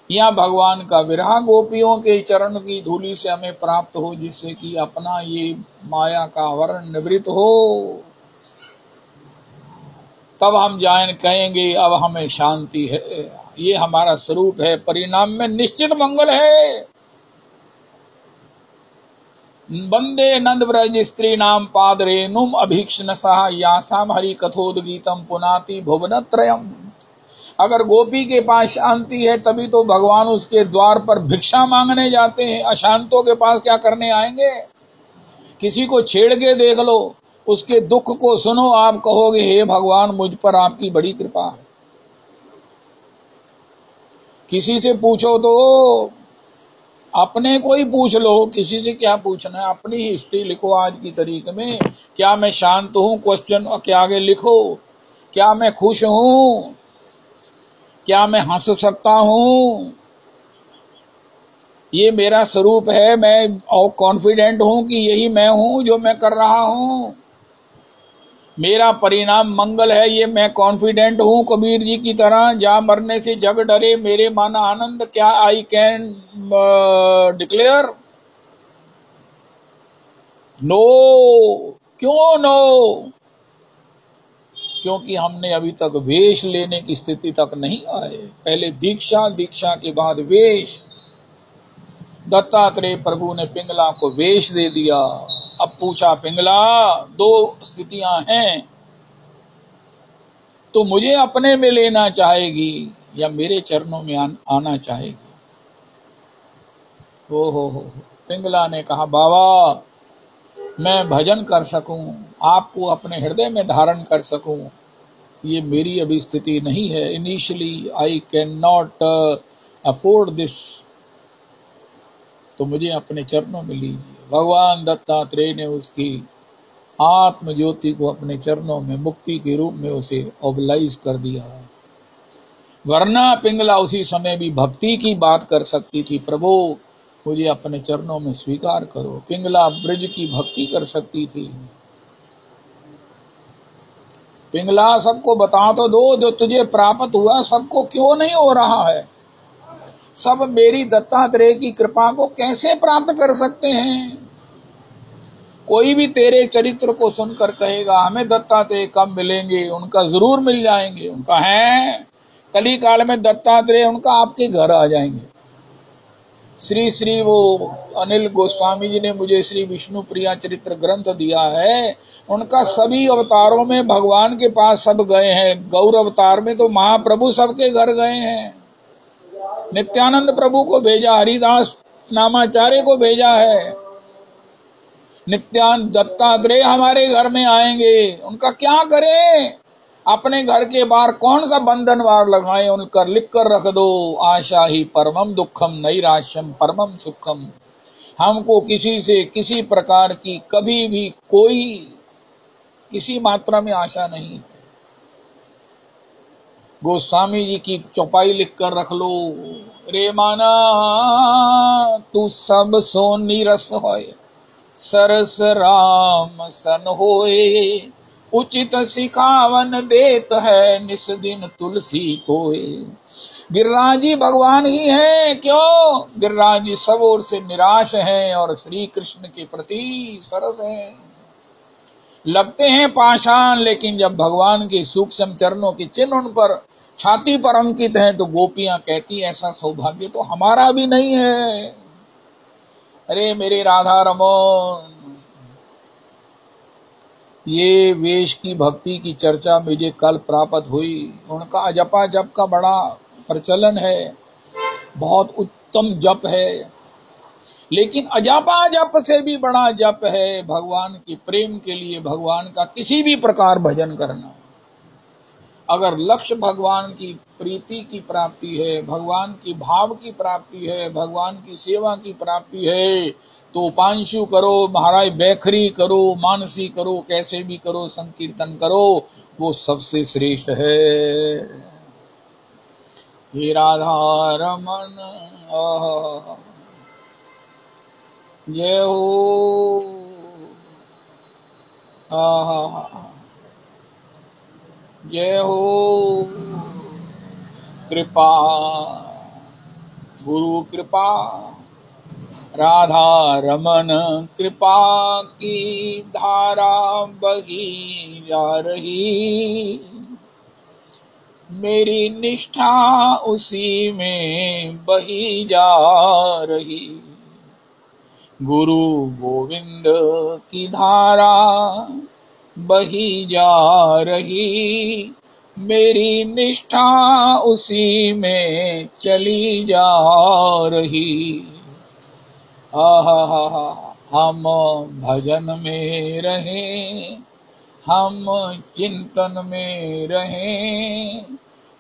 या भगवान का विरह गोपियों के चरण की धूलि से हमें प्राप्त हो, जिससे कि अपना ये माया का आवरण निवृत्त हो। तब हम जान कहेंगे अब हमें शांति है, ये हमारा स्वरूप है, परिणाम में निश्चित मंगल है। वंदे नंद ब्रज स्त्री नाम पाद रेणुम अभीक्ष्णसः यासाम हरि कथोदगीतम पुनाति भुवनत्रयम्। अगर गोपी के पास शांति है तभी तो भगवान उसके द्वार पर भिक्षा मांगने जाते हैं। अशांतों के पास क्या करने आएंगे? किसी को छेड़ के देख लो, उसके दुख को सुनो, आप कहोगे हे भगवान मुझ पर आपकी बड़ी कृपा है। किसी से पूछो तो, अपने को ही पूछ लो, किसी से क्या पूछना है? अपनी हिस्ट्री लिखो आज की तारीख में। क्या मैं शांत हूं? क्वेश्चन के आगे लिखो। क्या मैं खुश हूं? क्या मैं हंस सकता हूं? ये मेरा स्वरूप है। मैं और कॉन्फिडेंट हूं कि यही मैं हूं जो मैं कर रहा हूं। मेरा परिणाम मंगल है, ये मैं कॉन्फिडेंट हूं। कबीर जी की तरह, जा मरने से जग डरे मेरे मन आनंद, क्या आई कैन डिक्लेयर नो। क्यों नो? क्योंकि हमने अभी तक वेश लेने की स्थिति तक नहीं आए। पहले दीक्षा, दीक्षा के बाद वेश। दत्तात्रेय प्रभु ने पिंगला को वेश दे दिया। अब पूछा, पिंगला दो स्थितियां हैं, तो मुझे अपने में लेना चाहेगी या मेरे चरणों में आना चाहेगी? हो। पिंगला ने कहा, बाबा मैं भजन कर सकूं, आपको अपने हृदय में धारण कर सकूं, ये मेरी अभी स्थिति नहीं है। Initially I can not afford this, तो मुझे अपने चरणों में लीजिए। भगवान दत्तात्रेय ने उसकी आत्म ज्योति को अपने चरणों में मुक्ति के रूप में उसे ऑबलाइज कर दिया। वरना पिंगला उसी समय भी भक्ति की बात कर सकती थी, प्रभु मुझे अपने चरणों में स्वीकार करो। पिंगला ब्रज की भक्ति कर सकती थी। पिंगला सबको बता तो दो, जो तुझे प्राप्त हुआ सबको क्यों नहीं हो रहा है। सब मेरी दत्तात्रेय की कृपा को कैसे प्राप्त कर सकते हैं। कोई भी तेरे चरित्र को सुनकर कहेगा हमें दत्तात्रेय कब मिलेंगे, उनका जरूर मिल जाएंगे। उनका है कली काल में दत्तात्रेय उनका आपके घर आ जाएंगे। श्री श्री वो अनिल गोस्वामी जी ने मुझे श्री विष्णु प्रिया चरित्र ग्रंथ दिया है, उनका सभी अवतारों में भगवान के पास सब गए हैं। गौर अवतार में तो महाप्रभु सबके घर गए हैं। नित्यानंद प्रभु को भेजा, हरिदास नामाचार्य को भेजा है। नित्यानंद दत्तात्रेय हमारे घर में आएंगे, उनका क्या करें। अपने घर के बाहर कौन सा बंधनवार लगाएं, उनकर लिख कर रख दो, आशा ही परमम दुखम नैराश्यम परमम सुखम। हमको किसी से किसी प्रकार की कभी भी कोई किसी मात्रा में आशा नहीं है। गोस्वामी जी की चौपाई लिख कर रख लो, रे माना तू सब सो नीरस होए, सरस राम सन होए, उचित सिखावन देत है निस दिन तुलसी कोय। गिरिराज जी भगवान ही हैं, क्यों। गिरिराज जी सब ओर से निराश हैं और श्री कृष्ण के प्रति सरस हैं। लगते हैं पाषाण, लेकिन जब भगवान के सूक्ष्म चरणों के चिन्ह उन पर छाती पर अंकित हैं तो गोपियां कहती ऐसा सौभाग्य तो हमारा भी नहीं है। अरे मेरे राधा रमन, ये वेश की भक्ति की चर्चा मुझे कल प्राप्त हुई। उनका अजपा जप का बड़ा प्रचलन है, बहुत उत्तम जप है, लेकिन अजपा जप से भी बड़ा जप है भगवान के प्रेम के लिए भगवान का किसी भी प्रकार भजन करना। अगर लक्ष्य भगवान की प्रीति की प्राप्ति है, भगवान की भाव की प्राप्ति है, भगवान की सेवा की प्राप्ति है, तो पांशु करो, महाराज बैखरी करो, मानसी करो, कैसे भी करो, संकीर्तन करो, वो सबसे श्रेष्ठ है। हे राधा रमन जय हो, जय हो। कृपा गुरु कृपा, राधा रमन कृपा की धारा बही जा रही, मेरी निष्ठा उसी में बही जा रही। गुरु गोविंद की धारा बही जा रही, मेरी निष्ठा उसी में चली जा रही। आहा, हम भजन में रहें, हम चिंतन में रहें,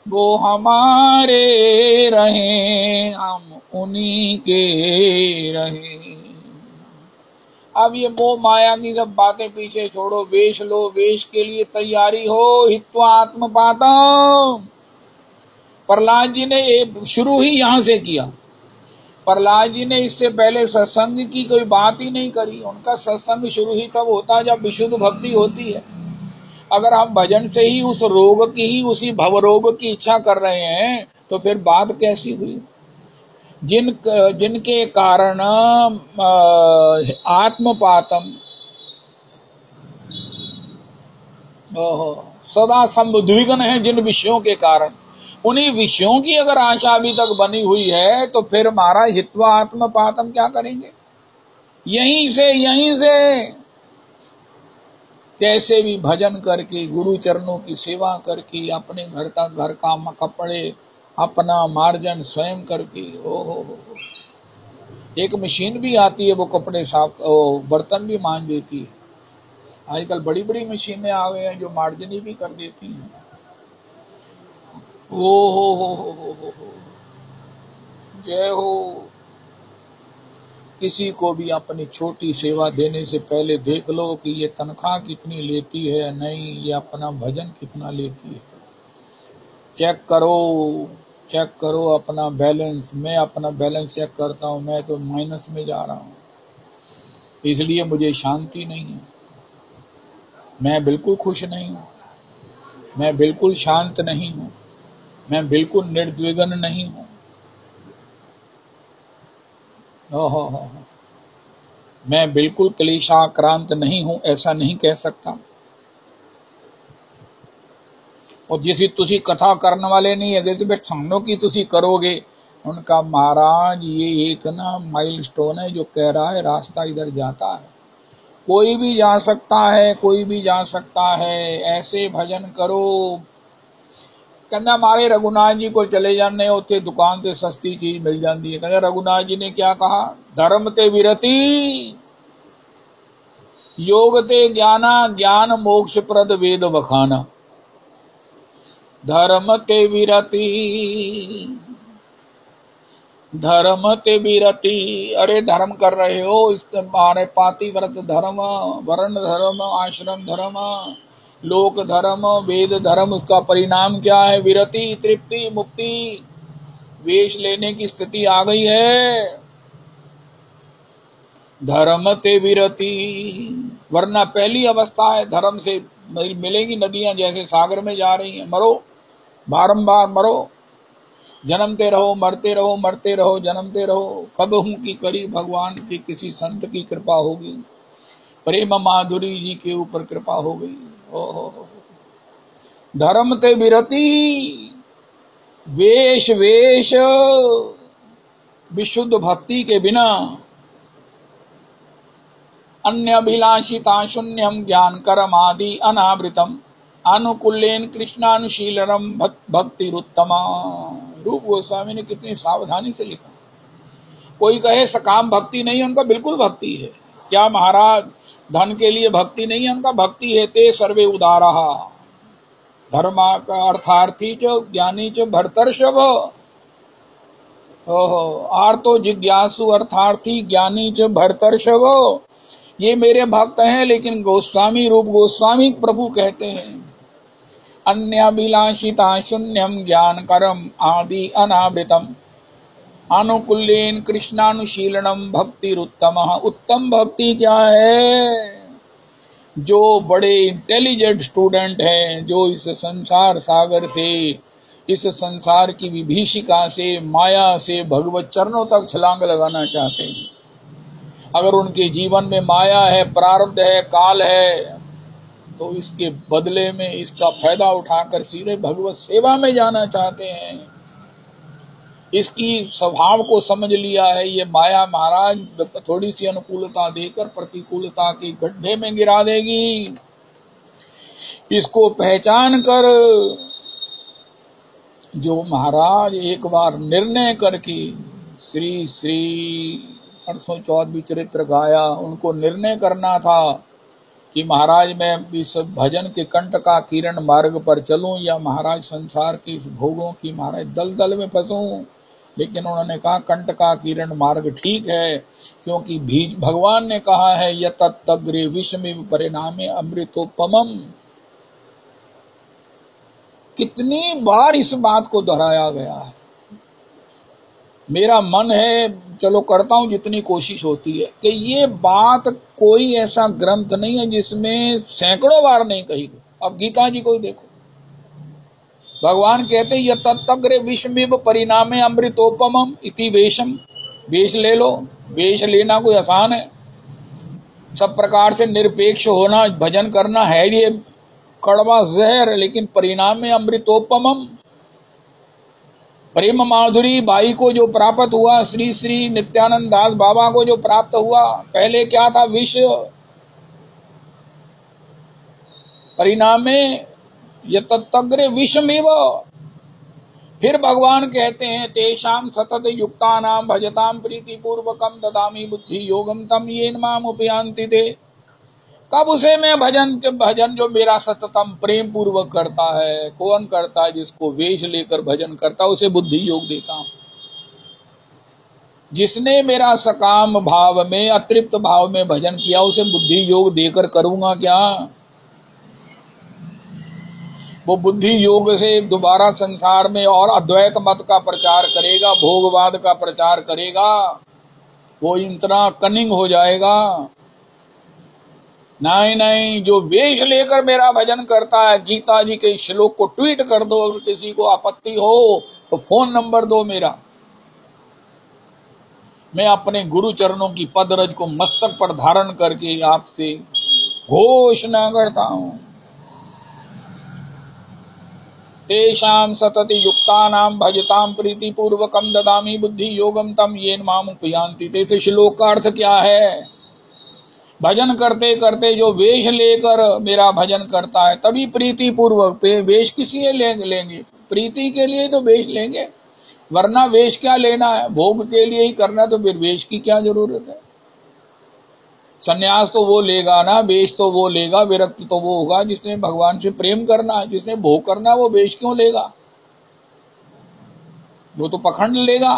वो हमारे रहें, हम उन्हीं के रहें। अब ये मोह माया की सब बातें पीछे छोड़ो, वेश लो, वेश के लिए तैयारी हो। हित्वा आत्मपातम, प्रहलाद जी ने शुरू ही यहां से किया। प्रहलाद जी ने इससे पहले सत्संग की कोई बात ही नहीं करी। उनका सत्संग शुरू ही तब होता है जब विशुद्ध भक्ति होती है। अगर हम भजन से ही उस रोग की ही उसी भव रोग की इच्छा कर रहे हैं तो फिर बात कैसी हुई। जिनके कारण आत्मपातम सदा संद्विग्न है, जिन विषयों के कारण, उन्हीं विषयों की अगर आशा अभी तक बनी हुई है तो फिर महाराज हित्वा आत्मपातम क्या करेंगे। यहीं से कैसे भी भजन करके, गुरु चरणों की सेवा करके, अपने घर का कपड़े अपना मार्जन स्वयं करके, एक मशीन भी आती है, वो कपड़े साफ, वो बर्तन भी मांज देती है। आजकल बड़ी बड़ी मशीनें आ गई हैं जो मार्जनी भी कर देती हैं। ओ हो, जय हो। किसी को भी अपनी छोटी सेवा देने से पहले देख लो कि ये तनख्वाह कितनी लेती है, नहीं ये अपना भजन कितना लेती है। चेक करो अपना बैलेंस। मैं अपना बैलेंस चेक करता हूँ, मैं तो माइनस में जा रहा हूँ, इसलिए मुझे शांति नहीं है। मैं बिल्कुल खुश नहीं हूँ, मैं बिल्कुल शांत नहीं हूँ, मैं बिल्कुल निर्विघ्न नहीं हूँ। ओहो, मैं बिल्कुल क्लेशाक्रांत नहीं हूँ, ऐसा नहीं कह सकता। और जिसी तुसी कथा करने वाले नहीं है, तो संगनों की तुसी करोगे उनका। महाराज ये एक ना माइलस्टोन है जो कह रहा है रास्ता इधर जाता है, कोई भी जा सकता है, कोई भी जा सकता है। ऐसे भजन करो। कहना हमारे रघुनाथ जी को चले जाने होते दुकान से सस्ती चीज मिल जाती है। कहना रघुनाथ जी ने क्या कहा, धर्म ते विरति योग ते ज्ञाना, ज्ञान मोक्ष प्रद वेद बखाना। धर्म ते विरति, धर्म ते विरति। अरे धर्म कर रहे हो, इस मारे पातिव्रत धर्म, वर्ण धर्म, आश्रम धर्म, लोक धर्म, वेद धर्म, उसका परिणाम क्या है? विरति, तृप्ति, मुक्ति। वेश लेने की स्थिति आ गई है। धर्म ते विरति, वरना पहली अवस्था है धर्म से मिलेगी नदियां जैसे सागर में जा रही हैं। मरो, बारंबार मरो, जन्मते रहो, मरते रहो, मरते रहो, जन्मते रहो। कब हूं की करी भगवान की किसी संत की कृपा होगी, प्रेम माधुरी जी के ऊपर कृपा हो गई। ओहो, धर्म ते विरति, वेश वेश विशुद्ध भक्ति के बिना, अन्य अभिलाषिता शून्यम ज्ञान कर्म आदि अनावृतम, अनुकूलेन कृष्णानुशीलनम भक्तिरुत्तमा। रूप गोस्वामी ने कितनी सावधानी से लिखा। कोई कहे सकाम भक्ति नहीं, उनका बिल्कुल भक्ति है। क्या महाराज धन के लिए भक्ति नहीं है? उनका भक्ति है। ते सर्वे उदारा, धर्मा का अर्थार्थी च ज्ञानी च भर्तर्षभ। आर्तो जिज्ञासु अर्थार्थी ज्ञानी च भर्तर्षभ। ये मेरे भक्त हैं, लेकिन गोस्वामी रूप गोस्वामी प्रभु कहते हैं अन्याभिलाषिता शून्यम ज्ञान कर्म आदि अनावृतम, अनुकूलेन कृष्णानुशीलनम भक्तिरुत्तम। उत्तम भक्ति क्या है? जो बड़े इंटेलिजेंट स्टूडेंट हैं, जो इस संसार सागर से, इस संसार की विभीषिका से, माया से भगवत चरणों तक छलांग लगाना चाहते हैं। अगर उनके जीवन में माया है, प्रारब्ध है, काल है, तो इसके बदले में इसका फायदा उठाकर सीधे भगवत सेवा में जाना चाहते हैं। इसकी स्वभाव को समझ लिया है। ये माया महाराज थोड़ी सी अनुकूलता देकर प्रतिकूलता के गड्ढे में गिरा देगी। इसको पहचान कर जो महाराज एक बार निर्णय करके श्री श्री परसों चौथ भी चरित्र गाया, उनको निर्णय करना था कि महाराज मैं इस भजन के कंठ का किरण मार्ग पर चलूं या महाराज संसार की भोगों की महाराज दलदल में फंसूं। लेकिन उन्होंने कहा कंठ का किरण मार्ग ठीक है, क्योंकि बीज भगवान ने कहा है यतग्रे विषमिव परिणामे अमृतोपमम। कितनी बार इस बात को दोहराया गया है। मेरा मन है, चलो करता हूं जितनी कोशिश होती है, कि ये बात कोई ऐसा ग्रंथ नहीं है जिसमें सैकड़ों बार नहीं कही गई। अब गीता जी को देखो, भगवान कहते हैं यतग्रे विषमिव परिणामे अमृतोपमम इति वेशम। वेश ले लो, वेश लेना कोई आसान है? सब प्रकार से निरपेक्ष होना, भजन करना है ये कड़वा जहर, लेकिन परिणाम में अमृतोपमम। प्रेम माधुरी बाई को जो प्राप्त हुआ, श्री श्री नित्यानंद दास बाबा को जो प्राप्त हुआ, पहले क्या था? विष। परिणाम में यतग्रे विषमिव, फिर भगवान कहते हैं तेषाम सतत युक्तानाम भजताम प्रीति पूर्वकम ददामी बुद्धि योगम तम येन माम उपयान्ति ते। कब उसे मैं भजन जो मेरा सततम प्रेम पूर्वक करता है, कौन करता है? जिसको वेश लेकर भजन करता है उसे बुद्धि योग देता हूं। जिसने मेरा सकाम भाव में अतृप्त भाव में भजन किया उसे बुद्धि योग देकर करूंगा क्या? वो बुद्धि योग से दोबारा संसार में और अद्वैत मत का प्रचार करेगा, भोगवाद का प्रचार करेगा, वो इतना कनिंग हो जाएगा। नहीं नहीं, जो वेश लेकर मेरा भजन करता है, गीता जी के श्लोक को ट्वीट कर दो, अगर किसी को आपत्ति हो तो फोन नंबर दो मेरा, मैं अपने गुरु चरणों की पदरज को मस्तक पर धारण करके आपसे घोषणा करता हूं। तेषाम सतति युक्तानाम भजताम प्रीति पूर्वकम ददामी बुद्धि योगम तम येन माम उपयान्ति ते। इस श्लोक का अर्थ क्या है? भजन करते करते जो वेश लेकर मेरा भजन करता है तभी प्रीति पूर्वक। वेश किसी लेंगे? प्रीति के लिए तो वेश लेंगे, वरना वेश क्या लेना है? भोग के लिए ही करना, तो फिर वेश की क्या जरूरत है? सन्यास तो वो लेगा ना, वेश तो वो लेगा, विरक्त तो वो होगा जिसने भगवान से प्रेम करना है। जिसने भोग करना है वो वेश क्यों लेगा? वो तो पखंड लेगा।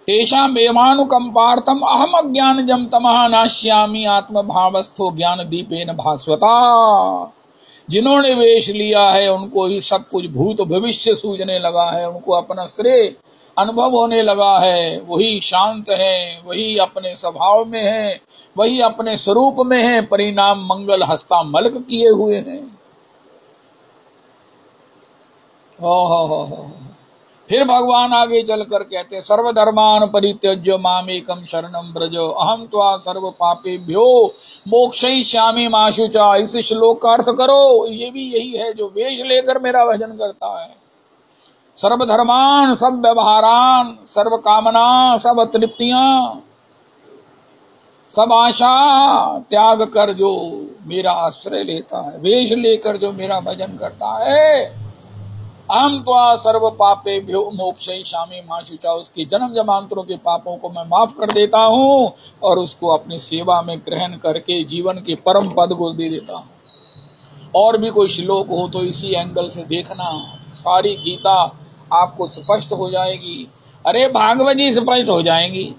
तेषाम एवानुकंपार्थम अहम अज्ञानजं तमः नाश्यामि आत्मभावस्थो ज्ञान दीपेन भास्वता। जिन्होंने वेश लिया है उनको ही सब कुछ भूत भविष्य सूझने लगा है, उनको अपना श्रेय अनुभव होने लगा है। वही शांत है, वही अपने स्वभाव में है, वही अपने स्वरूप में है, परिणाम मंगल हस्ता मलक किए हुए हैं। हो। फिर भगवान आगे चलकर कहते हैं सर्वधर्मान परित्यज्य मामेकम शरणं व्रज अहम त्वा सर्व पापेभ्यो मोक्षयिष्यामि मा शुचा। इस श्लोक का अर्थ करो, ये भी यही है जो वेश लेकर मेरा भजन करता है। सर्वधर्मान, सब व्यवहारान, सर्व कामना, सब तृप्तियां, सब आशा त्याग कर जो मेरा आश्रय लेता है, वेश लेकर जो मेरा भजन करता है, अहम त्वा सर्व पापेभ्यो मोक्षयिष्यामि मा शुचा। उसके जन्म जन्मांतरों के पापों को मैं माफ कर देता हूँ और उसको अपनी सेवा में ग्रहण करके जीवन के परम पद को दे देता हूँ। और भी कोई श्लोक हो तो इसी एंगल से देखना, सारी गीता आपको स्पष्ट हो जाएगी। अरे भागवत जी स्पष्ट हो जाएंगी।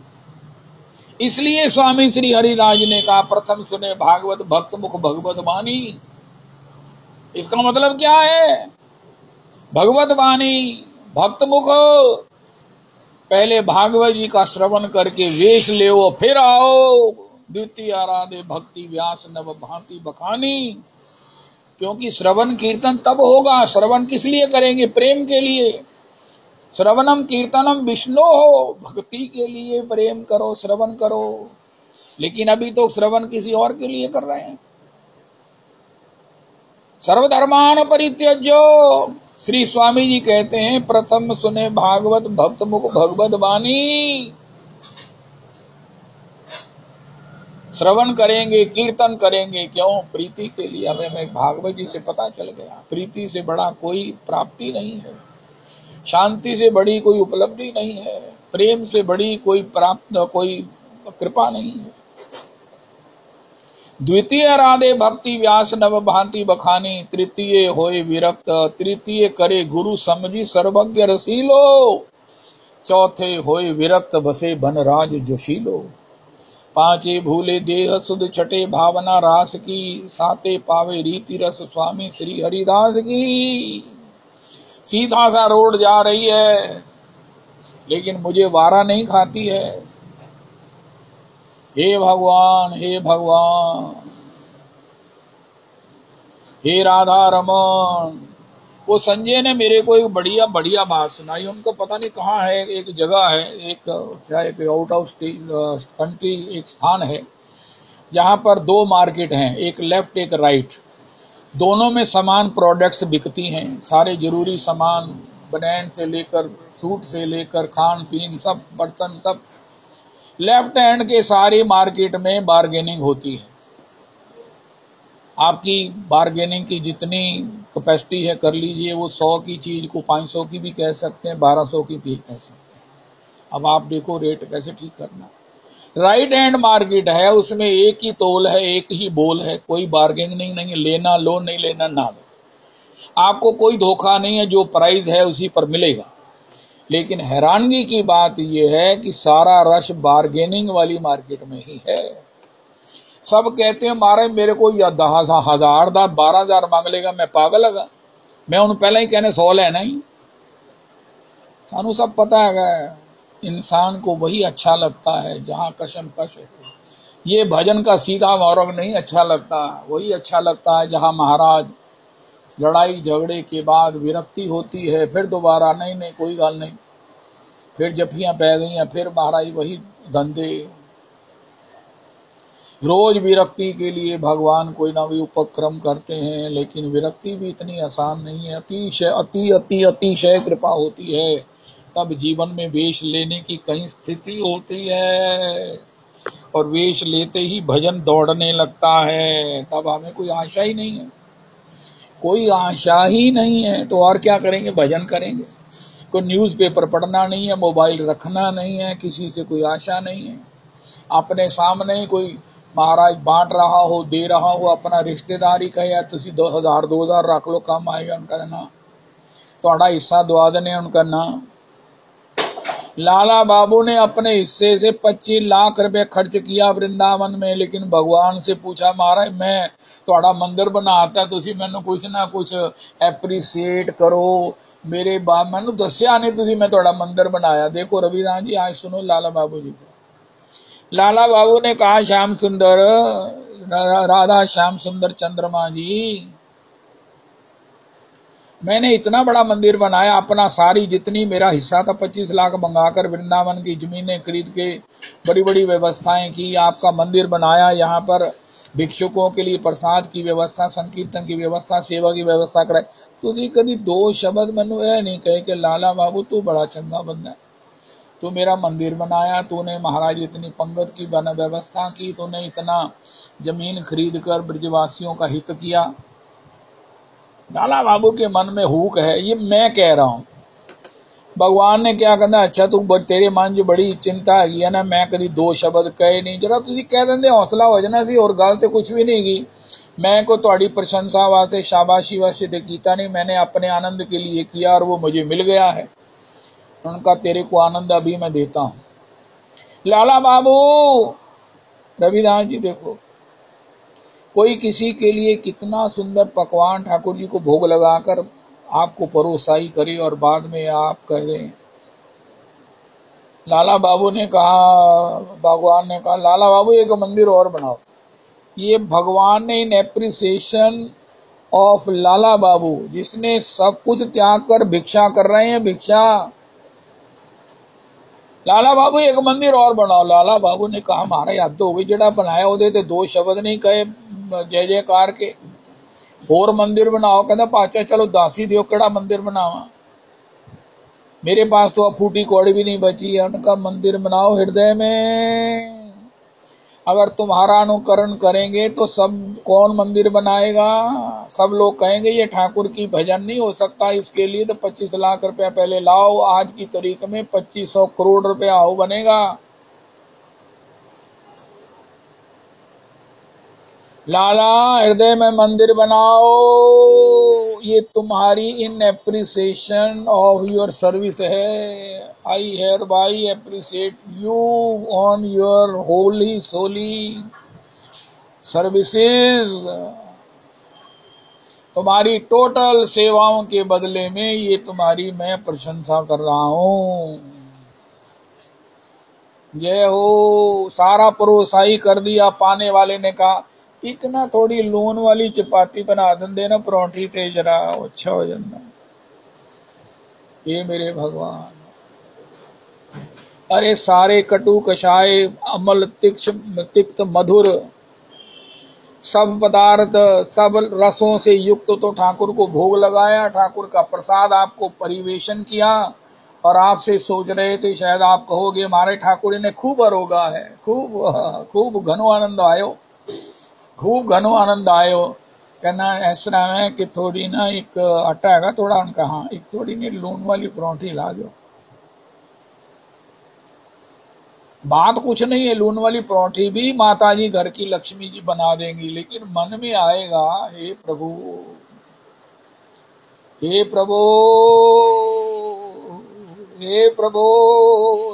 इसलिए स्वामी श्री हरिदास जी ने कहा प्रथम सुने भागवत भक्त मुख भगवत वाणी। इसका मतलब क्या है? भगवत वाणी, भक्त मुख। पहले भागवत जी का श्रवण करके वेश ले, फिर आओ द्वितीय आराधे भक्ति व्यास नव भांति बखानी। क्योंकि श्रवण कीर्तन तब होगा। श्रवण किस लिए करेंगे? प्रेम के लिए। श्रवणम कीर्तनम विष्णु हो, भक्ति के लिए प्रेम करो, श्रवण करो। लेकिन अभी तो श्रवण किसी और के लिए कर रहे हैं। सर्वधर्मान परित्यज्यो, श्री स्वामी जी कहते हैं प्रथम सुने भागवत भक्त मुख भगवत वाणी। श्रवण करेंगे, कीर्तन करेंगे, क्यों? प्रीति के लिए। हमें भागवत जी से पता चल गया प्रीति से बड़ा कोई प्राप्ति नहीं है, शांति से बड़ी कोई उपलब्धि नहीं है, प्रेम से बड़ी कोई कोई कृपा नहीं है। द्वितीय राधे भक्ति व्यास नव भांति बखानी। तृतीय होए विरक्त, तृतीय करे गुरु समझी सर्वज्ञ रसीलो। चौथे होए विरक्त बसे बनराज जोशीलो। पांचे भूले देह सुध, छठे भावना रास की, साते पावे रीति रस स्वामी श्री हरिदास की। सीधा सा रोड जा रही है लेकिन मुझे वारा नहीं खाती है। हे भगवान, हे भगवान, हे राधा रमन। वो संजय ने मेरे को एक बढ़िया बढ़िया बात सुनाई। उनको पता नहीं कहाँ है, एक जगह है, एक आउट ऑफ कंट्री एक स्थान है जहाँ पर दो मार्केट हैं, एक लेफ्ट एक राइट। दोनों में समान प्रोडक्ट्स बिकती हैं, सारे जरूरी सामान, बनैन से लेकर सूट से लेकर खान पीन, सब बर्तन, सब। लेफ्ट हैंड के सारी मार्केट में बार्गेनिंग होती है। आपकी बार्गेनिंग की जितनी कैपेसिटी है कर लीजिए। वो 100 की चीज को 500 की भी कह सकते हैं, 1200 की भी कह सकते हैं। अब आप देखो रेट कैसे ठीक करना। राइट हैंड मार्केट है, उसमें एक ही तोल है, एक ही बोल है, कोई बार्गेनिंग नहीं है, लेना लो, नहीं लेना ना लो। आपको कोई धोखा नहीं है, जो प्राइस है उसी पर मिलेगा। लेकिन हैरानगी की बात यह है कि सारा रश बार्गेनिंग वाली मार्केट में ही है। सब कहते हैं महाराज मेरे को 10,000 12,000 मांग लेगा, मैं पागल लगा, मैं उन पहले ही कहने 100 लेना ही। सानू सब पता है इंसान को वही अच्छा लगता है जहां कशमकश है। ये भजन का सीधा मार्ग नहीं अच्छा लगता, वही अच्छा लगता है जहां महाराज लड़ाई झगड़े के बाद विरक्ति होती है, फिर दोबारा नहीं नहीं कोई गल नहीं, फिर जफियां पै गई हैं, फिर महाराज वही धंधे। रोज विरक्ति के लिए भगवान कोई ना कोई उपक्रम करते हैं, लेकिन विरक्ति भी इतनी आसान नहीं है। अतिशय कृपा होती है, तब जीवन में वेश लेने की कहीं स्थिति होती है, और वेश लेते ही भजन दौड़ने लगता है, तब हमें कोई आशा ही नहीं है, कोई आशा ही नहीं है। तो और क्या करेंगे, भजन करेंगे। कोई न्यूज़पेपर पढ़ना नहीं है, मोबाइल रखना नहीं है, किसी से कोई आशा नहीं है। अपने सामने कोई महाराज बांट रहा हो, दे रहा हो, अपना रिश्तेदारी कहे तुसी 2,000 रख लो काम आएगा, उनका ना थोड़ा हिस्सा दवा देने, उनका ना। लाला बाबू ने अपने हिस्से से 25 लाख रुपए खर्च किया वृंदावन में, लेकिन भगवान से पूछा महाराज मैं थोड़ा मंदिर बनाता, तुसी मैनू कुछ ना कुछ एप्रीशिएट करो, मेरे बाप मैनू दस्या नहीं तुसी मैं थोड़ा मंदिर बनाया। देखो रविदास जी आज सुनो लाला बाबू जी को। लाला बाबू ने कहा श्याम सुंदर, राधा श्याम सुंदर चंद्रमा जी, मैंने इतना बड़ा मंदिर बनाया, अपना सारी जितनी मेरा हिस्सा था 25 लाख मंगाकर वृंदावन की जमीनें खरीद के बड़ी बड़ी व्यवस्थाएं की, आपका मंदिर बनाया, यहाँ पर भिक्षुकों के लिए प्रसाद की व्यवस्था, संकीर्तन की व्यवस्था, सेवा की व्यवस्था कराई। तुझे कभी 2 शब्द मैनू यह नहीं कहे कि लाला बाबू तू बड़ा चंगा बंदा है, तू मेरा मंदिर बनाया, तूने महाराज इतनी पंगत की बना व्यवस्था की, तूने इतना जमीन खरीद कर ब्रजवासियों का हित किया। लाला बाबू के मन में हुक है, ये मैं कह रहा हूं। भगवान ने क्या कहना, अच्छा तू तेरे मन जो बड़ी चिंता है ना, मैं कभी 2 शब्द कहे नहीं, जरा तुझे कह देंगे हौसला हो जाना सी, और गल तो कुछ भी नहीं की। मैं को तुम्हारी प्रशंसा वास्ते शाबाशी वास्ते तो किया नहीं, मैंने अपने आनंद के लिए किया और वो मुझे मिल गया है, उनका तेरे को आनंद अभी मैं देता हूं। लाला बाबू रविदास जी देखो, कोई किसी के लिए कितना सुंदर पकवान ठाकुर जी को भोग लगाकर आपको परोसाई करे और बाद में आप कह रहे हैं। लाला बाबू ने कहा, भगवान ने कहा लाला बाबू एक मंदिर और बनाओ। ये भगवान ने इन एप्रिसिएशन ऑफ लाला बाबू, जिसने सब कुछ त्याग कर भिक्षा कर रहे हैं, भिक्षा, लाला बाबू एक मंदिर और बनाओ। लाला बाबू ने कहा हमारा याद तो हो गई, जड़ा बनाया वो 2 शब्द नहीं कहे जय जयकार के, और मंदिर बनाओ। कहता पाचा चलो 10 ही दियो, केड़ा मंदिर बनावा, मेरे पास तो अब फूटी कौड़ी भी नहीं बची है। उनका मंदिर बनाओ हृदय में। अगर तुम्हारा अनुकरण करेंगे तो सब कौन मंदिर बनाएगा, सब लोग कहेंगे ये ठाकुर की भजन नहीं हो सकता, इसके लिए तो 25 लाख रुपया पहले लाओ, आज की तारीख में 2500 करोड़ रुपया हो बनेगा। लाला हृदय में मंदिर बनाओ, ये तुम्हारी in appreciation of your service है। I hereby appreciate you on your holy solely services. तुम्हारी टोटल सेवाओं के बदले में ये तुम्हारी मैं प्रशंसा कर रहा हूं। जय हो। सारा परोसाई कर दिया। पाने वाले ने कहा इतना थोड़ी लून वाली चपाती बना देना परौंठी ते जरा अच्छा हो जाता। ये मेरे भगवान, अरे सारे कटु कषाय अमल तिक्त मधुर सब पदार्थ सब रसों से युक्त तो ठाकुर को भोग लगाया, ठाकुर का प्रसाद आपको परिवेशन किया, और आपसे सोच रहे थे शायद आप कहोगे हमारे ठाकुर ने खूब अरोगा है, खूब घनो आनंद आयो, खूब घनो आनंद आयो। कहना इस तरह है कि थोड़ी ना एक आटा हैगा थोड़ा उनका, हाँ एक थोड़ी नहीं लून वाली परौंठी ला दो। बात कुछ नहीं है, लून वाली परौंठी भी माता जी घर की लक्ष्मी जी बना देंगी, लेकिन मन में आएगा हे प्रभु, हे प्रभु, हे प्रभु।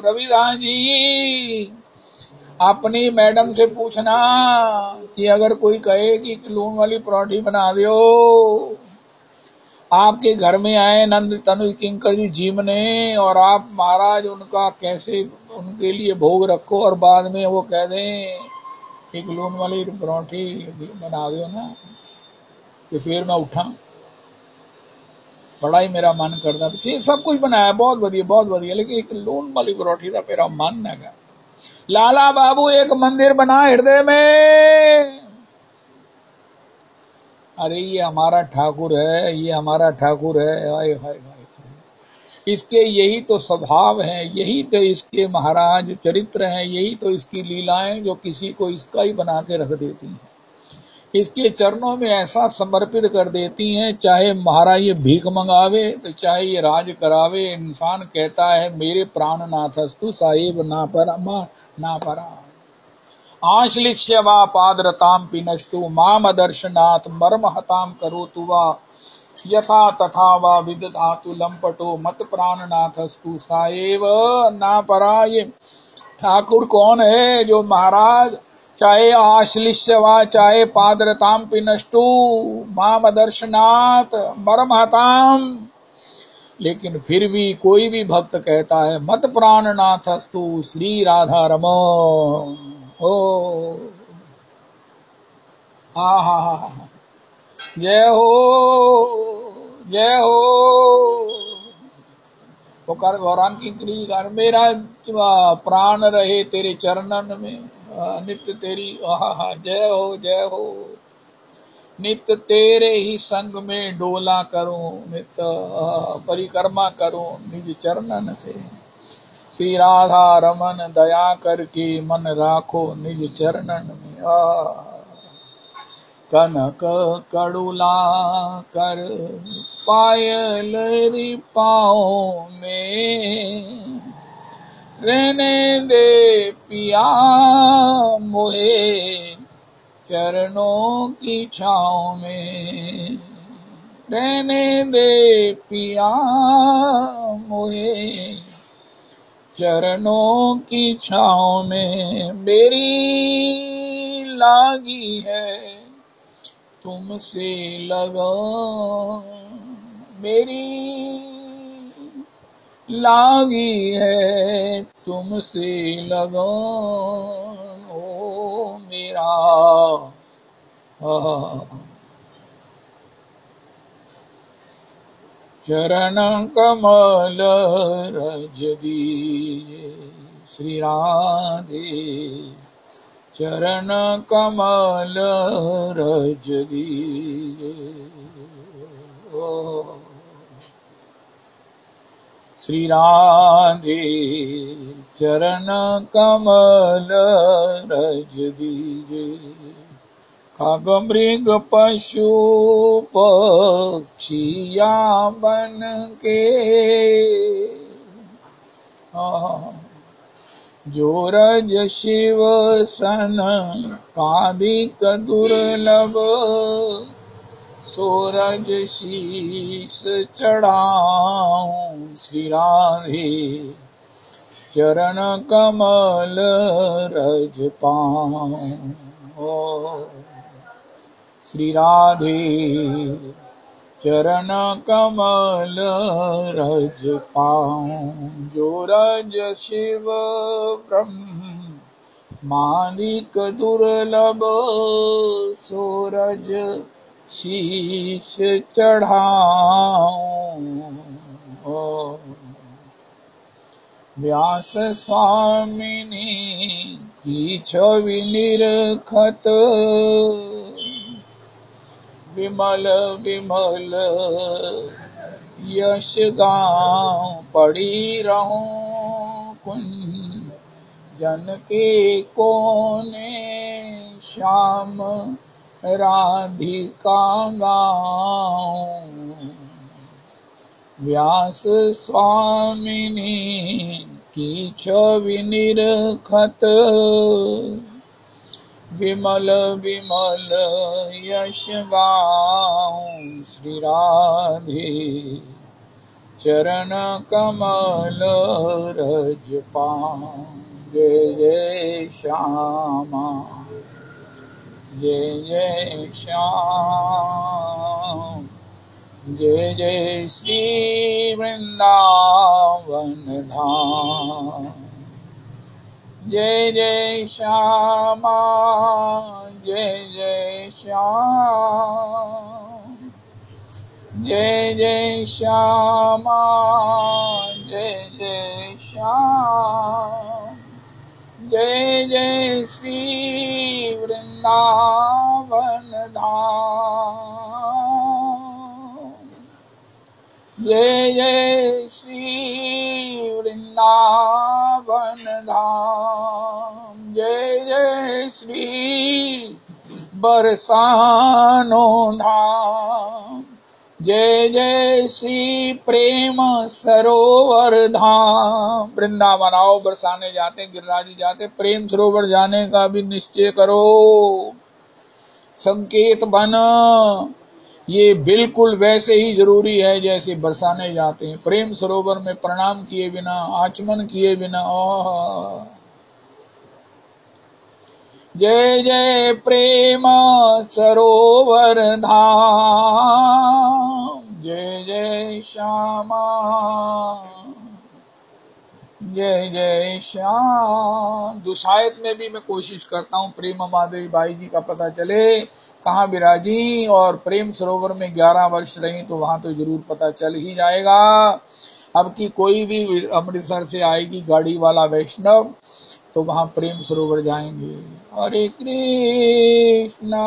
रविदास जी अपनी मैडम से पूछना कि अगर कोई कहे कि लून वाली परौंठी बना दो, आपके घर में आए नंद तनु किंकर जी जीवने और आप महाराज उनका कैसे उनके लिए भोग रखो और बाद में वो कह दें एक लून वाली परौंठी बना दो ना, कि फिर मैं उठा। बड़ा ही मेरा मन करता, सब कुछ बनाया बहुत बढ़िया, लेकिन एक लून वाली परौंठी का मेरा मन है। लाला बाबू एक मंदिर बना हृदय में, अरे ये हमारा ठाकुर है, ये हमारा ठाकुर है, हाय हाय हाय, इसके यही तो स्वभाव है, यही तो इसके महाराज चरित्र हैं, यही तो इसकी लीलाएं जो किसी को इसका ही बना के रख देती हैं, इसके चरणों में ऐसा समर्पित कर देती हैं। चाहे महाराज ये भीख मंगावे तो चाहे ये राज करावे, इंसान कहता है मेरे प्राणनाथस्तु साहिब ना परमा ना परा, आश्लिष्य वा पादरताम पिनष्टु माम दर्शनाथ मर्महताम करोतु वा यथा तथा वा विदधातु लंपटो मत प्राणनाथस्तु साएव ना परा। ये ठाकुर कौन है जो महाराज चाहे आश्लिष्य वा चाहे पादरताम पिनष्टु माम दर्शनाथ मर्महताम, लेकिन फिर भी कोई भी भक्त कहता है मत प्राणनाथस्तु श्री राधा रमण। ओ हा हा हा, जय हो जय हो। वो कर गौरान की कर मेरा प्राण रहे तेरे चरणन में, नित्य तेरी आहा, जय हो जय हो। नित्य तेरे ही संग में डोला करूं, नित्य परिक्रमा करूं निज चरणन से। श्री राधा रमन दया करके मन राखो निज चरणन में। कनक कड़ुला कर पायल पाँव में, रहने दे पिया मोहे चरणों की छाँव में, रहने दे पिया मोहे चरणों की छाँव में। मेरी लागी है तुमसे लगन, मेरी लागी है तुमसे लगन, ओ मेरा चरण कमल रज दीजे। श्री राधे चरण कमल रज दीजे। श्री राधे चरण कमल रज दीजे। खग मृग पशु पक्षिया बन के, जो रज शिव सन कादिक दुर्लभ, सोरज शीस चढ़ाऊं। श्री राधे चरण कमल रज पाऊं। श्री राधे चरण कमल रज पाऊं। जो रज शिव ब्रह्मादिक दुर्लभ, सोरज शीश चढ़ाऊं। व्यास स्वामिनी की छवि निरखत, विमल विमल यश गाऊं। पड़ी रहूं कुंजन के कोने, श्याम राधिका गाऊं, व्यास स्वामिनी की छवि निरखत, विमल विमल यश गाऊं, श्री राधे चरण कमल रज पाऊं। जय जय श्यामा, जय जय श्याम, जय जय श्री वृंदावन धाम। जय जय श्यामा, जय जय श्याम, जय जय श्यामा, जय जय श्याम, जय जय श्री वृंदावन धाम। जय जय श्री वृंदावन धाम। जय जय श्री बरसानो धाम। जय जय श्री प्रेम सरोवर धाम। वृंदावन आओ, बरसाने जाते, गिरिराज जाते, प्रेम सरोवर जाने का भी निश्चय करो। संकेत बन, ये बिल्कुल वैसे ही जरूरी है जैसे बरसाने जाते हैं। प्रेम सरोवर में प्रणाम किए बिना, आचमन किए बिना, जय जय प्रेम सरोवर धाम। जय जय श्यामा, जय जय श्याम। दुसायत में भी मैं कोशिश करता हूँ प्रेम माधवी बाई जी का पता चले कहाँ विराजी, और प्रेम सरोवर में 11 वर्ष रही तो वहां तो जरूर पता चल ही जाएगा। अब की कोई भी अमृतसर से आएगी गाड़ी वाला वैष्णव तो वहां प्रेम सरोवर जाएंगे। हरे कृष्णा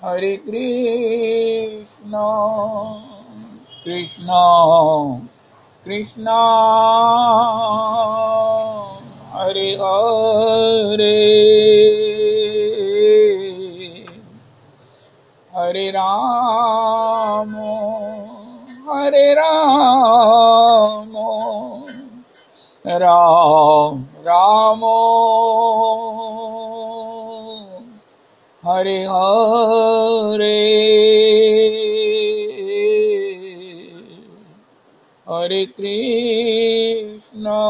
हरे कृष्णा कृष्णा कृष्णा हरे हरे, हरे राम हरे राम, राम राम हरे हरे, हरे कृष्णा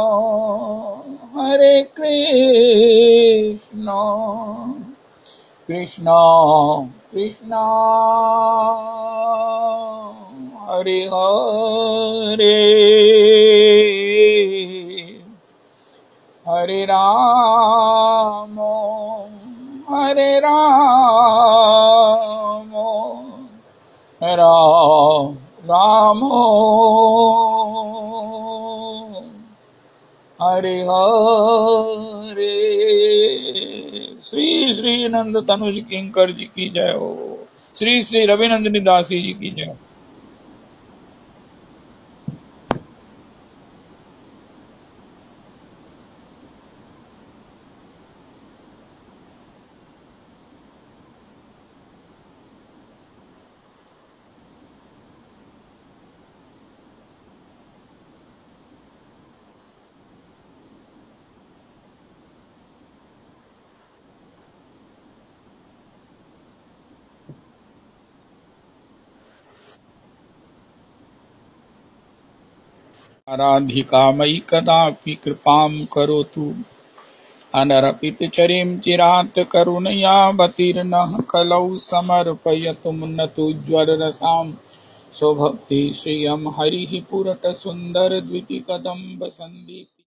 कृष्णा कृष्णा हरे हरे, हरे राम राम राम हरे हरे। श्री श्री नंद तनुज किंकर जी की जय हो। श्री श्री रविनंदिनी दासी जी की जय। आराधिका मयि कदापि कृपां करोतु, अनरपितचरीं चिरात् करुणयावतीर्णः कलौ समर्पयतु मुन्नतोज्ज्वलरसां स्वभक्ति श्रियं हरिः पुरट सुन्दर द्वितीकदम्ब सन्दीप